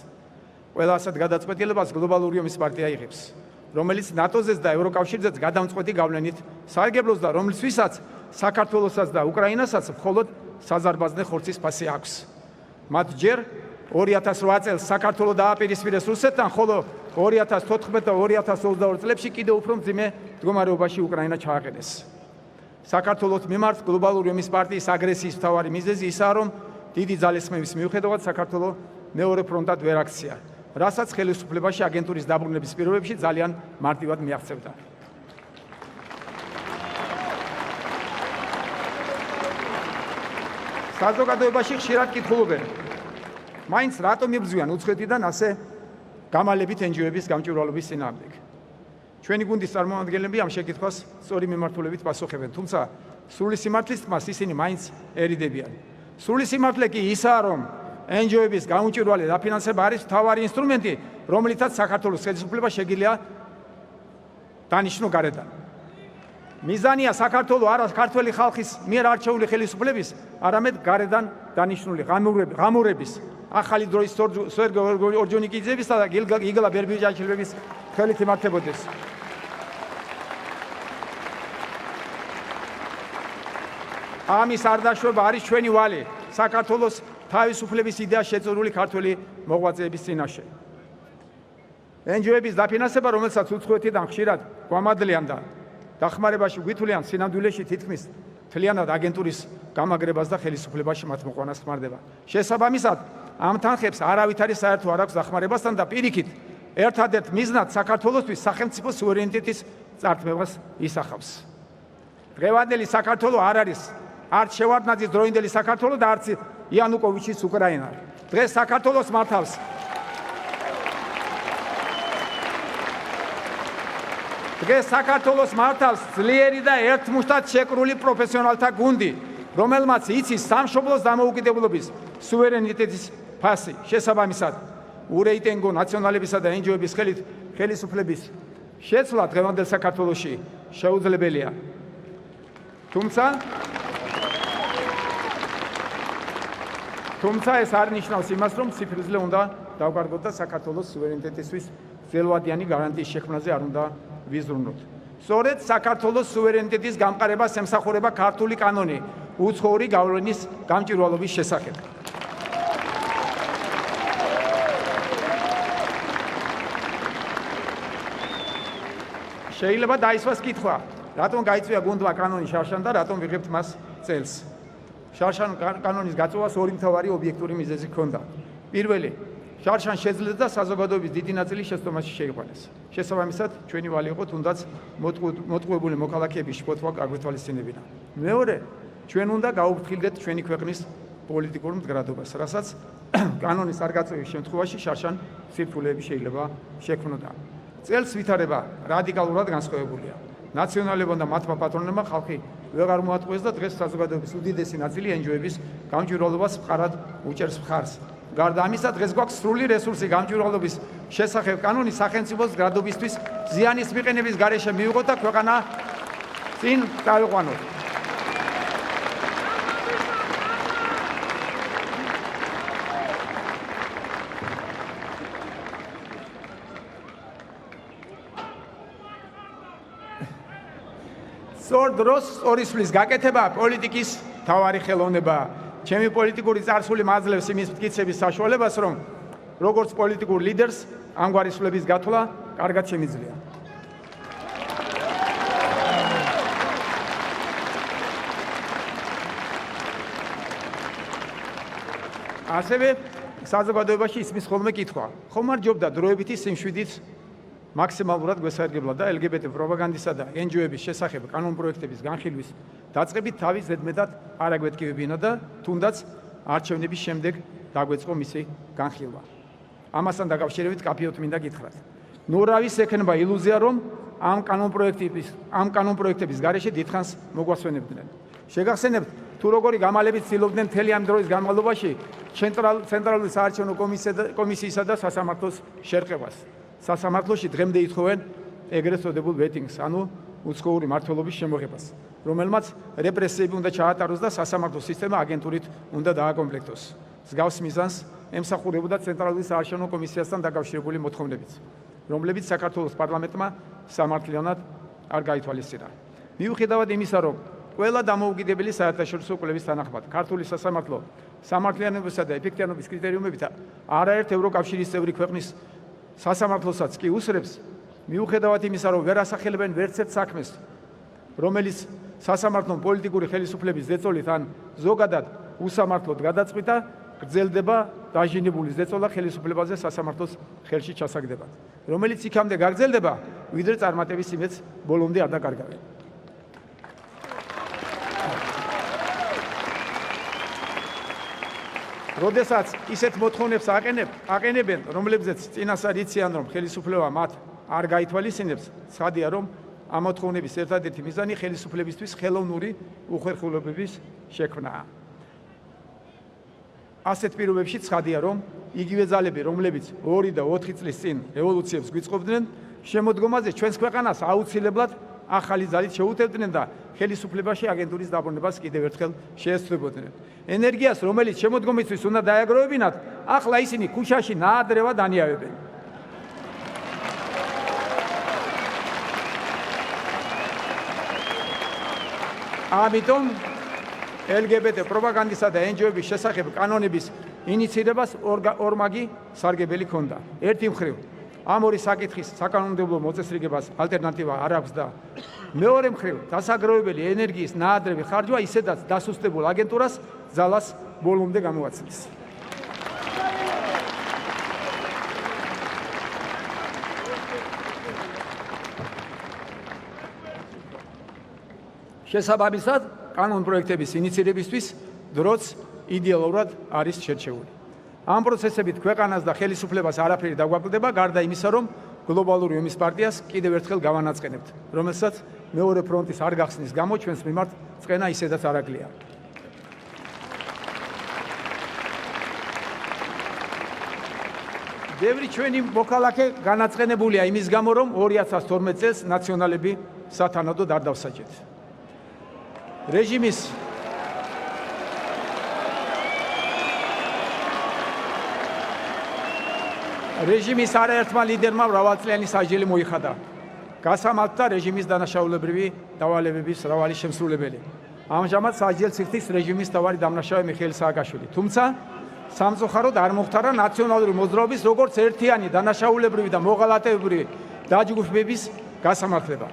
ყველა ასეთ გადაწყვეტილებას გლობალური ომის პარტია იღებს, რომელიც ნატოზეც და ევროკავშირზეც გადამწყვეტი გავლენით სარგებლობს და რომლისთვისაც საქართველოსაც და უკრაინასაც მხოლოდ საზარბაზნე ხორცის ფასი აქვს. მათ ჯერ 2008 წელს საქართველო დააპირისპირეს რუსეთთან, ხოლო 2014 და 2022 წლებში კიდევ უფრო მძიმე მდგომარეობაში უკრაინა ჩააყენეს. საქართველოს მიმართ გლობალური ომის პარტიის აგრესიის მთავარი მიზეზი ისაა, რომ დიდი ძალისხმევის მიუხედავად საქართველო მეორე ფრონტად ვერ აქცია, რასაც ხელისუფლებაში აგენტურის დაბრუნების პირობებში ძალიან მარტივად მიაღწევდა. საზოგადოებაში ხშირად კითხულობენ, მაინც რატომ იბრძვიან უცხოეთიდან ასე გამალებით NGO-ების გამჭვირვალობის წინააღმდეგ. ჩვენი გუნდის წარმომადგენლები ამ შეკითხვას სწორი მიმართულებით პასუხებენ, თუმცა სრული სიმართლის თმას ისინი მაინც ერიდებიან. სრული სიმართლე კი ისაა, რომ NGO-ების გამჭვირვალე დაფინანსება არის მთავარი ინსტრუმენტი, რომლითაც საქართველოს ხელისუფლება შეგიძლია დანიშნო გარედან. მიზანია საქართველოს არა ქართველი ხალხის მიერ არჩეული ხელისუფლების, არამედ გარედან დანიშნული ღამურების, ახალი დროის სერგო ორჯონიკიძეებისა და იგლა ბერბიჯაჩილების ხელით იმართებოდეს. ამის არ დაშვება არის ჩვენი ვალი საქართველოს თავისუფლების იდეას შეწირული ქართველი მოღვაწეების წინაშე. NGO-ების დაფინანსება, რომელსაც უცხოეთიდან ხშირად გვამადლიან და დახმარებაში გვითვლიან, სინამდვილეში თითქმის მთლიანად აგენტურის გამაგრებას და ხელისუფლებაში მათ მოყვანას ხმარდება. შესაბამისად, ამ თანხებს არავითარი საერთო არ აქვს დახმარებასთან და პირიქით, ერთადერთ მიზნად საქართველოსთვის სახელმწიფო სუვერენიტეტის წართმევას ისახავს. დღევანდელი საქართველო არ არის არც შევარდნაძის დროინდელი საქართველო და არც იანუკოვიჩის უკრაინა. დღეს საქართველოს მართავს დღეს საქართველოს მართავს ძლიერი და ერთმუშტად შეკრული პროფესიონალთა გუნდი, რომელმაც იცის სამშობლოს დამოუკიდებლობის, სუვერენიტეტის ფასი. შესაბამისად, ურეიტინგო ნაციონალებისა და NGO-ების ხელით ხელისუფლების შეცვლა დღევანდელ საქართველოში შეუძლებელია. თუმცა ეს არ ნიშნავს იმას, რომ ციფრიზლე უნდა დავკარგოთ და საქართველოს სუვერენიტეტისთვის ძველვადიანი გარანტიის შექმნაზე არ უნდა ვიზრუნოთ. სწორედ საქართველოს სუვერენიტეტის გამყარებას ემსახურება ქართული კანონი უცხოური გავლენის გამჭვირვალობის შესახებ. შეიძლება დაისვას კითხვა, რატომ გაიწვია გუნდმა კანონი შარშან და რატომ ვიღებთ მას წელს. შარშან კანონის გაწვევას ორი მთავარი ობიექტური მიზეზი ჰქონდა. პირველი, შარშან შეძლეს და საზოგადოების დიდი ნაწილი შეცდომაში შეიყვანეს. შესაბამისად, ჩვენი ვალი იყო თუნდაც მოტყუებული მოქალაქეების შფოთვა გაგვეთვალისწინებინა. მეორე, ჩვენ უნდა გაუფრთხილდეთ ჩვენი ქვეყნის პოლიტიკურ მდგრადობას, რასაც კანონის არ გაწევის შემთხვევაში შარშან სირთულეები შეიძლება შექმნოდა. წელს ვითარება რადიკალურად განსხვავებულია. ნაციონალებმა და მათმა პატრონებმა ხალხი ვეღარ მოატყუეს და დღეს საზოგადოების უდიდესი ნაწილი NGO-ების გამჭვირვალობას მყარად უჭერს მხარს. გარდა ამისა, დღეს გვაქვს სრული რესურსი გამჭვირვალობის შესახებ კანონის სახელმწიფოს გრადობისთვის ზიანის მიყენების გარეშე მივიღოთ და ქვეყანა წინ დავიყვანოთ. სწორ დროს სწორი სვლის გაკეთება პოლიტიკის მთავარი ხელოვნებაა. ჩემი პოლიტიკური წარსული მაძლევს იმის მტკიცების საშუალებას, რომ როგორც პოლიტიკურ ლიდერს ამგვარი სვლების გათვლა კარგად შემიძლია. ასევე საზოგადოებაში ისმის ხოლმე კითხვა, ხომ არ ჯობდა დროებითი სიმშვიდით მაქსიმალურად გვესარგებლა და LGBT პროპაგანდისა და NGO-ების შესახებ კანონპროექტების განხილვის დაწყებით თავის ზედმეტად არ აგვეთქივებინა და თუნდაც არჩევნების შემდეგ დაგვეწყო მისი განხილვა. ამასთან დაკავშირებით კაფეოთ მინდა გითხრათ. ნურავის ექნება ილუზია, რომ ამ კანონპროექტების გარეშე დიდხანს მოგვასვენებდნენ. შეგახსენებთ, თუ როგორი გამალებით ცდილობდნენ მთელი ამ დროის განმავლობაში ცენტრალური საარჩევნო კომისიისა და სასამართლოს შერყევას. სასამართლოში დღემდე ითხოვენ ეგრეთ წოდებულ ვეტინგს, ანუ უცხოური მმართველობის შემოღებას, რომელმაც რეპრესიები უნდა ჩაატაროს და სასამართლო სისტემა აგენტურით უნდა დააკომპლექტოს. მსგავს მიზანს ემსახურებოდა ცენტრალური საარჩევნო კომისიასთან დაკავშირებული მოთხოვნებიც, რომლებიც საქართველოს პარლამენტმა სამართლიანად არ გაითვალისწინა. მიუხედავად იმისა, რომ ყველა დამოუკიდებელი საერთაშორისო კვლევის თანახმად ქართული სასამართლო სამართლიანობისა და ეფექტიანობის კრიტერიუმებით არაერთ ევროკავშირის წევრი ქვეყნის სასამართლოსაც კი უსრებს, მიუხედავად იმისა, რომ ვერ ასახელებენ ვერცერთ საქმეს, რომელიც სასამართლომ პოლიტიკური ხელისუფლების ზეწოლით ან ზოგადად უსამართლოდ გადაწყვიტა, გრძელდება დაჟინებული ზეწოლა ხელისუფლებაზე სასამართლოს ხელში ჩასაგდებად, რომელიც იქამდე გაგრძელდება, ვიდრე წარმატების იმედს ბოლომდე არ დაკარგავენ. როდესაც ისეთ მოთხოვნებს აყენებენ, რომლებზეც წინასწარ იციან, რომ ხელისუფლება მათ არ გაითვალისწინებს, ცხადია, რომ ამ მოთხოვნების ერთადერთი მიზანი ხელისუფლებისთვის ხელოვნური უხერხულობების შექმნაა. ასეთ პირობებში ცხადია, რომ იგივე ძალები, რომლებიც 2 და 4 წლის წინ რევოლუციებს გვიწყობდნენ, შემოდგომაზე ჩვენს ქვეყანას აუცილებლად ახალი ძალით შეუტევდნენ და ხელისუფლებაში აგენტურის დაბრუნებას კიდევ ერთხელ შეესწრებოდნენ. ენერგიას, რომელიც შემოდგომისთვის უნდა დააგროვებინათ, ახლა ისინი ქუჩაში ნაადრევად ანიავებენ. ამიტომ LGBT პროპაგანდისა და NGO-ების შესახებ კანონების ინიციირებას ორმაგი სარგებელი ჰქონდა. ერთი მხრივ, ამ ორი საკითხის საკანონმდებლო მოწესრიგებას ალტერნატივა არ აქვს და მეორე მხრივ, დასაგროვებელი ენერგიის ნაადრევი ხარჯვა ისედაც დასუსტებულ აგენტურას ძალას ბოლომდე გამოაცდის. შესაბამისად, კანონპროექტების ინიცირებისთვის დროც იდეალურად არის შერჩეული. ამ პროცესებით ქვეყანას და ხელისუფლებას არაფერი დაგვაკლდება, გარდა იმისა, რომ გლობალური ომის პარტიას კიდევ ერთხელ გავანაწყენებთ, რომელსაც მეორე ფრონტის არ გახსნის გამო ჩვენს მიმართ წყენა ისედაც არაკლია. ბევრი ჩვენი მოქალაქე განაწყენებულია იმის გამო, რომ 2012 წელს ნაციონალები სათანადოდ არ დავსაჯეთ. რეჟიმის არაერთმა ლიდერმა მრავალწლიანი სასჯელი მოიხადა. გასამართდა რეჟიმის დანაშაულებრივი დავალებების მრავალი შემსრულებელი. ამჟამად სასჯელს იხდის რეჟიმის მთავარი დამნაშავე მიხეილ სააკაშვილი. თუმცა სამწუხაროდ არ მოხდარა ნაციონალური მოძრაობის როგორც ერთიანი დანაშაულებრივი და მოღალატეებრივი დაჯგუფების გასამართლება.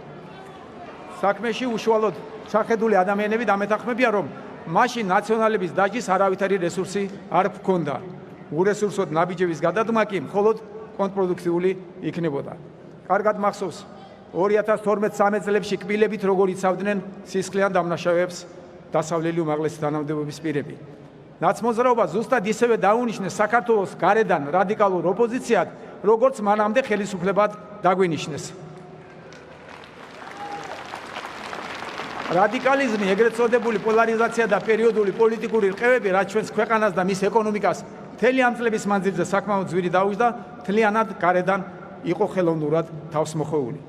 საქმეში უშუალოდ ჩახედული ადამიანები დამეთანხმებიან, რომ მაშინ ნაციონალების დაჯის არავითარი რესურსი არ ჰქონდა. ურესურსოდ ნაბიჯების გადადგმა კი მხოლოდ კონტრპროდუქტიული იქნებოდა. კარგად მახსოვს 2012-13 წლებში კბილებით როგორ იცავდნენ სისხლიან დამნაშავეებს დასავლელი უმაღლესი თანამდებობის პირები. ნაცმოძრაობა ზუსტად ისევე დაუნიშნეს საქართველოს გარედან რადიკალურ ოპოზიციად, როგორც მანამდე ხელისუფლებად დაგვინიშნეს. რადიკალიზმი, ეგრეთ წოდებული პოლარიზაცია და პერიოდული პოლიტიკური რყევები, რაც ჩვენს ქვეყანას და მის ეკონომიკას მთელი ამ წლების მანძილზე საკმაოდ ძვირი დაუჯდა, მთლიანად გარედან იყო ხელოვნურად თავს მოხვეული.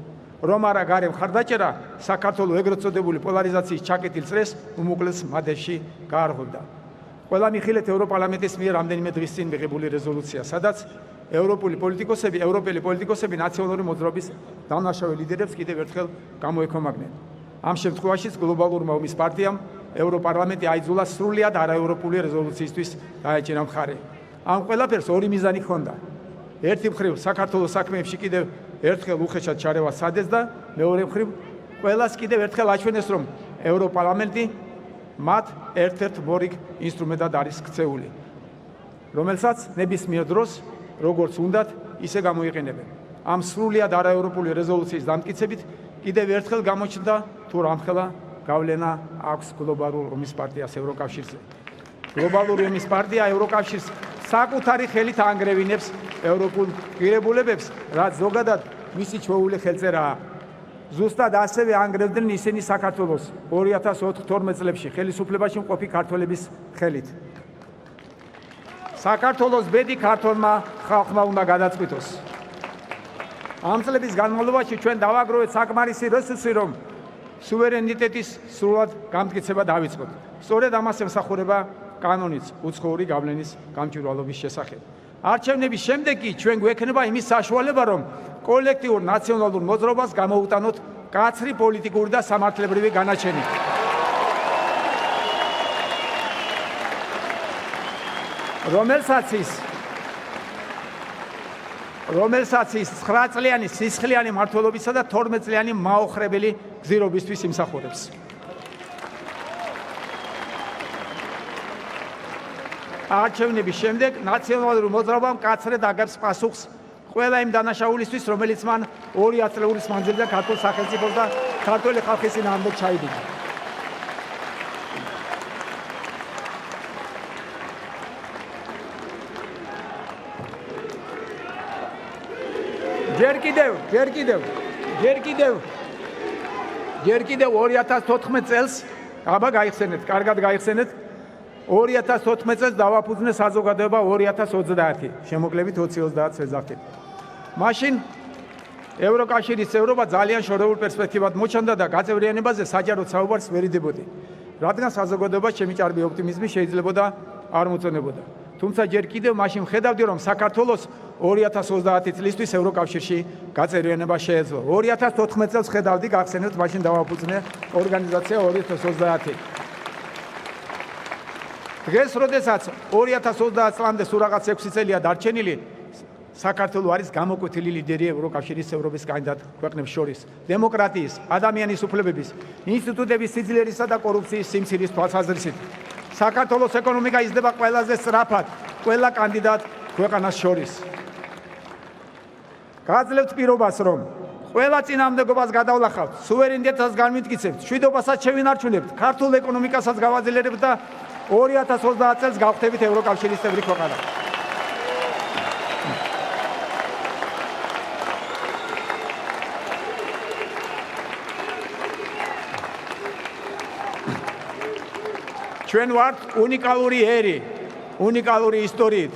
რომ არა გარე მხარდაჭერა, საქართველოს ეგრეთ წოდებული პოლარიზაციის ჩაკეტილ წრეს უმოკლეს მადებში გაარღვევდა. ყველა მიხილეთ ევროპარლამენტის მიერ რამდენიმე დღის წინ მიღებული რეზოლუცია, სადაც ევროპელი პოლიტიკოსები ნაციონალური მოძრაობის დამნაშავე ლიდერებს კიდევ ერთხელ გამოეკომაგნენ. ამ შემთხვევაშიც გლობალურმა ომის პარტიამ ევროპარლამენტი აიძულა სრულიად არაევროპული რეზოლუციისთვის დაეჭირა მხარე. ამ ყველაფერს ორი მიზანი ჰქონდა. ერთი მხრივ საქართველოს საქმეებში კიდევ ერთხელ უხეშად ჩარევა სადეს და მეორე მხრივ ყველას კიდევ ერთხელ აჩვენეს, რომ ევროპარლამენტი მათ ერთ-ერთ მორიგ ინსტრუმენტად არის ქცეული, რომელსაც ნებისმიერ დროს როგორც უნდათ, ისე გამოიყენებენ. ამ სრულიად არაევროპული რეზოლუციის დამტკიცებით კიდევ ერთხელ გამოჩნდა თუ რამხელა გავლენა აქვს გლობალურ ომის პარტიას ევროკავშირზე. გლობალური ომის პარტია ევროკავშირს საკუთარი ხელით ანგრევინებს ევროპულ ღირებულებებს, რაც ზოგადად მისი ჩვეული ხელწერაა. ზუსტად ასევე ანგრევდნენ ისინი საქართველოს 2012 წლებში ხელისუფლებაში მყოფი ქართველების ხელით. საქართველოს ბედი ქართველმა ხალხმა უნდა გადაწყვიტოს. ამ წლების განმავლობაში ჩვენ დავაგროვეთ საკმარისი რესურსი, რომ სუვერენიტეტის სრულად გამტკიცება დავიწყოთ. სწორედ ამას ემსახურება კანონიც უცხოური გავლენის გამჭვირვალობის შესახებ. არჩევნების შემდეგ კი ჩვენ გვექნება იმის საშუალება, რომ კოლექტიურ ნაციონალურ მოძრაობას გამოუტანოთ კაცრი პოლიტიკური და სამართლებრივი განაჩენი. რომელსაც ის 9 წლიანი სისხლიანი მმართველობისა და 12 წლიანი მაოხრებელი გზირობისთვის იმსახურებს. არჩევნების შემდეგ ნაციონალური მოძრაობა მკაცრად აგებს პასუხს ყველა იმ დანაშაულისთვის, რომელიც მან 2 ათწლეულის მანძილზე ქართულ სახელმწიფოს და ქართული ხალხის წინააღმდეგ ჩაიდინა. ჯერ კიდევ 2014 წელს, აბა გაიხსენეთ, კარგად გაიხსენეთ, 2014 წელს დავაფუძნეს საზოგადოება 2030, შემოკლებით 2030 წელს. მაშინ ევროკავშირის წევრობა ძალიან შორეულ პერსპექტივად მოჩანდა და გაწევრიანებაზე საჯაროდ საუბარს ვერ იდებოდი, რადგან საზოგადოებას ჩემი ჭარბი ოპტიმიზმი შეიძლებოდა არ მოწონებოდა. თუმცა ჯერ კიდევ მაშინ ხედავდი, რომ საქართველოს 2030 წლისთვის ევროკავშირში გაწევრიანება შეეძლო. 2014 წელს ხედავდი, გახსენებთ, მაშინ დავაფუძნე ორგანიზაცია 2030. დღეს, როდესაც 2030 წლამდე სულ რაღაც 6 წელია დარჩენილი, საქართველო არის გამოკვეთილი ლიდერი ევროკავშირის წევრობის კანდიდატ ქვეყნებს შორის. დემოკრატიის, ადამიანის უფლებების, ინსტიტუტების სიძლიერისა და კორუფციის სიმცირის თვალსაზრისით. საქართველოს ეკონომიკა იზრდება ყველაზე სწრაფად ყველა კანდიდატ ქვეყანას შორის. გაძლევთ პირობას, რომ ყველა წინააღმდეგობას გადავლახავთ, სუვერენიტეტსაც განვიმტკიცებთ, მშვიდობასაც შევინარჩუნებთ, ქართულ ეკონომიკასაც გავაძლიერებთ და 2030 წელს გავხდებით ევროკავშირის წევრი ქვეყანა. ჩვენ ვართ უნიკალური ერი, უნიკალური ისტორიით,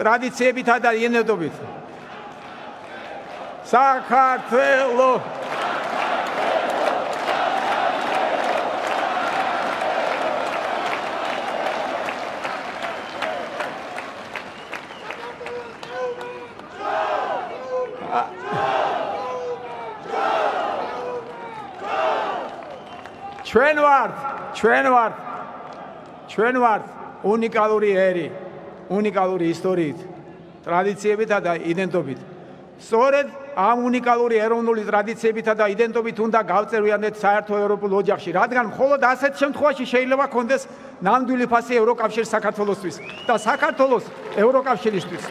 ტრადიციებითა და იანელობით. საქართველო ჩვენ ვართ უნიკალური ერი, უნიკალური ისტორიით, ტრადიციებითა და იდენტობით. სწორედ ამ უნიკალური ეროვნული ტრადიციებითა და იდენტობით უნდა გავწევიანდეთ საერთო ევროპულ ოჯახში, რადგან მხოლოდ ასეთ შემთხვევაში შეიძლება კონდეს ნამდვილი ფასი ევროკავშირის საქართველოსთვის და საქართველოს ევროკავშირისთვის.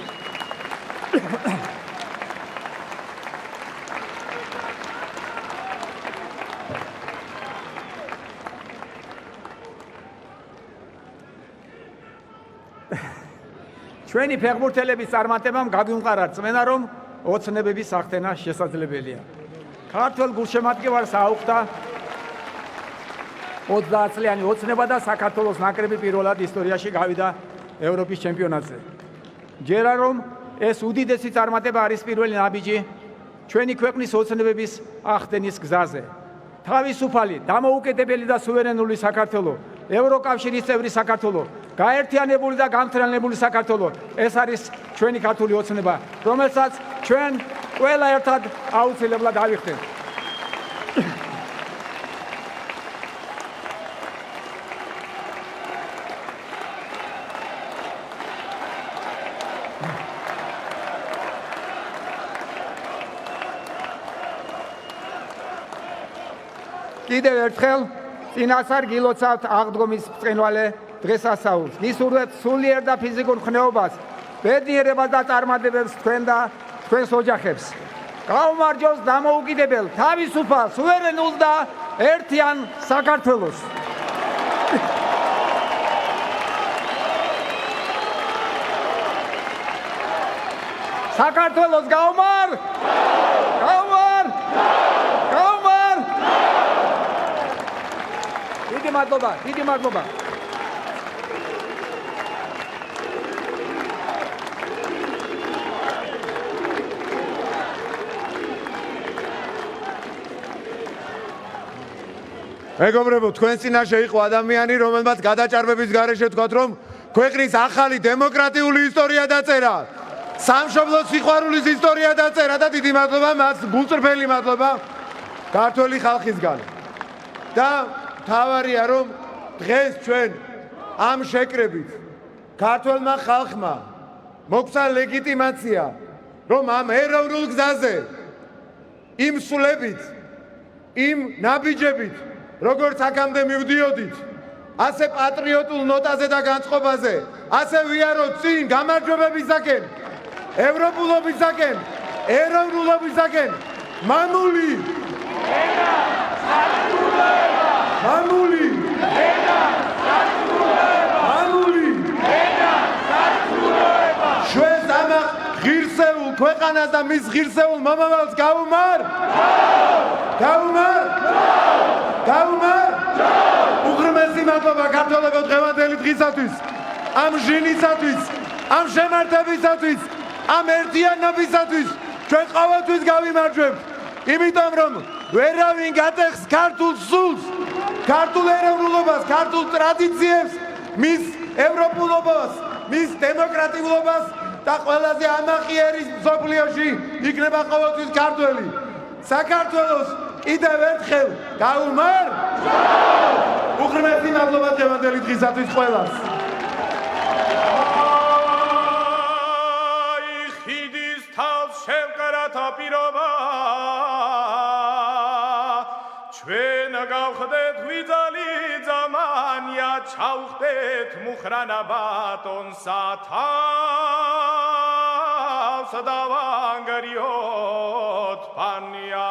ჩვენი ფეხბურთელების წარმატებამ გაგვიმყარა რწმენა, რომ ოცნებების აღდგენა შესაძლებელია. ქართველ გულშემატკივარს აუხდა 30 წლიანი ოცნება და საქართველოს ნაკრები პირველად ისტორიაში გავიდა ევროპის ჩემპიონატზე. ჯერა რომ ეს უდიდესი წარმატება არის პირველი ნაბიჯი ჩვენი ქვეყნის ოცნებების აღდგენის გზაზე. თავისუფალი, დამოუკიდებელი და სუვერენული საქართველო, ევროკავშირის წევრი საქართველო, გაერთიანებული და გამთრალებული საქართველო, ეს არის ჩვენი ქართული ოცნება, რომელსაც ჩვენ ყველა ერთად აუცილებლად ავიხდეთ. კიდევ ერთხელ წინასწარ გილოცავთ აღდგომის ბრწყინვალე დღესასწაულს. გისურვებთ სულიერ და ფიზიკურ ხნეობას, ბედნიერებას და წარმატებებს თქვენ და თქვენს ოჯახებს. გაუმარჯოს დამოუკიდებელ, თავისუფალ, სუვერენულ და ერთიან საქართველოს. საქართველოს გაუმარ! გაუმარ! გაუმარ! დიდი მადლობა, დიდი მადლობა. მეგობრებო, თქვენ წინაშე იყო ადამიანი, რომელმაც გადაჭარბების გარეშე თქვათ, რომ ქვეყნის ახალი დემოკრატიული ისტორია დაწერა. სამშობლოს სიყვარულის ისტორია დაწერა და დიდი მადლობა მას, გულწრფელი მადლობა ქართველი ხალხისგან. და თავარია, რომ დღეს ჩვენ ამ შეკრებით ქართველმა ხალხმა მოგვცა ლეგიტიმაცია, რომ ამ ეროვნულ გზაზე იმ სულებით, იმ ნაბიჯებით, როგორც აქამდე მივდიოდით, ასე პატრიოტულ ნოტაზე და განწყობაზე, ასე ვიაროთ წინ გამარჯვებებისაკენ, ევროპულობისაკენ, ეროვნულობისაკენ, მამული! მამული! მამული! ჩვენს ამ ღირსეულ ქვეყანას და მის ღირსეულ მომავალს გაუმარ? გაუმარ? გაუმარ? უღრმესი მადლობა ქართველებო დღევანდელი დღისათვის, ამ ჟინისათვის, ამ შემართებისათვის, ამ ერთიანობისათვის, ჩვენ ყოველთვის გავიმარჯვებთ, იმიტომ რომ ვერავინ გატეხს ქართულ სულს, ქართულ ეროვნულობას, ქართულ ტრადიციებს, მის ევროპულობას, მის დემოკრატიულობას და ყველაზე ამაყიერი მსოფლიოში იქნება ყოველთვის ქართველი. საქართველოს კიდევ ერთხელ გაუმარ? უღრმესი მადლობა დღევანდელი დღისათვის ყველას. ხიდის თავს შევკრათა პირობა, ჩვენ გავხდეთ ვიძალი ძამანია, ჩავხდეთ მუხრანა ბატონსა თავს დავანგრიოთ ფანია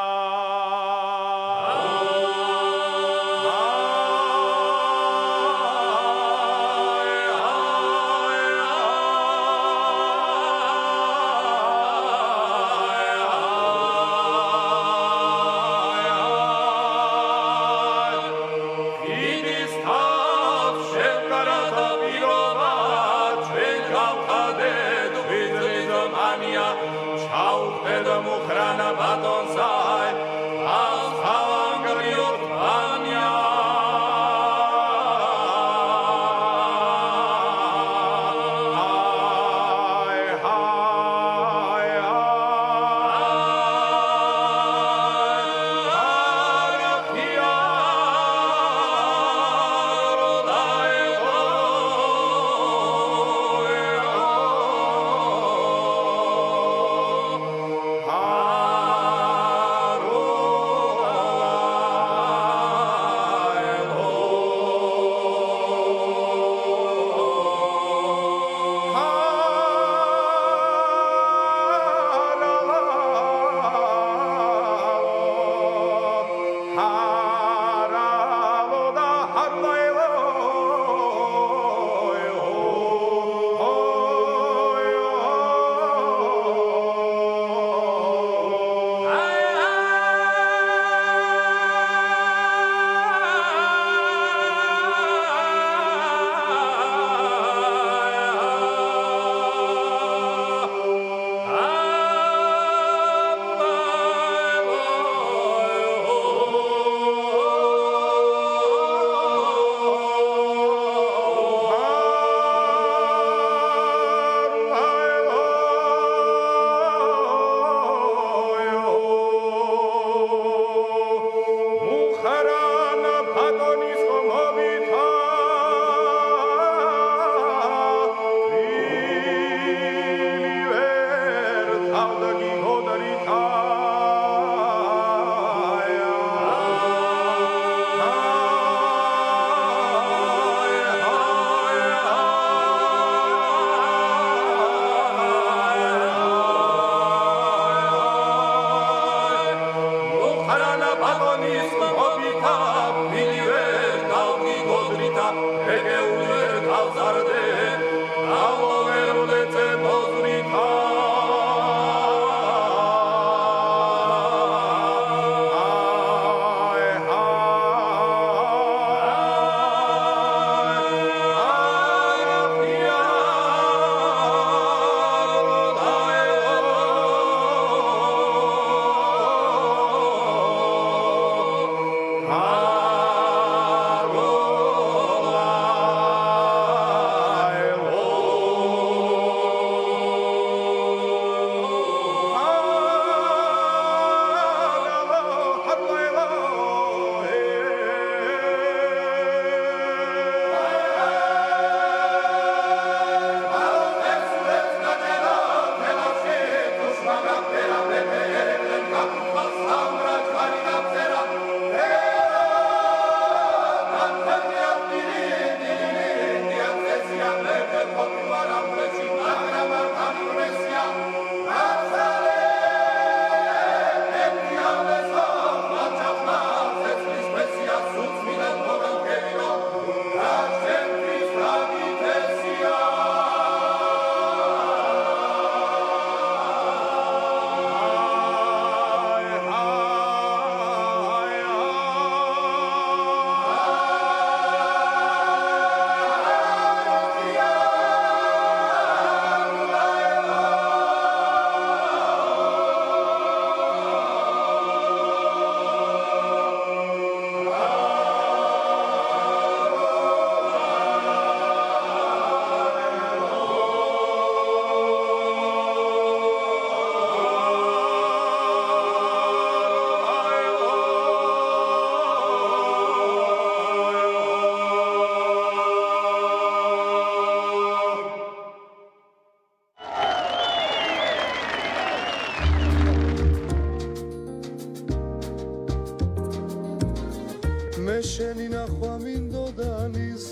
მე შენი ნახვა მინდოდა ნის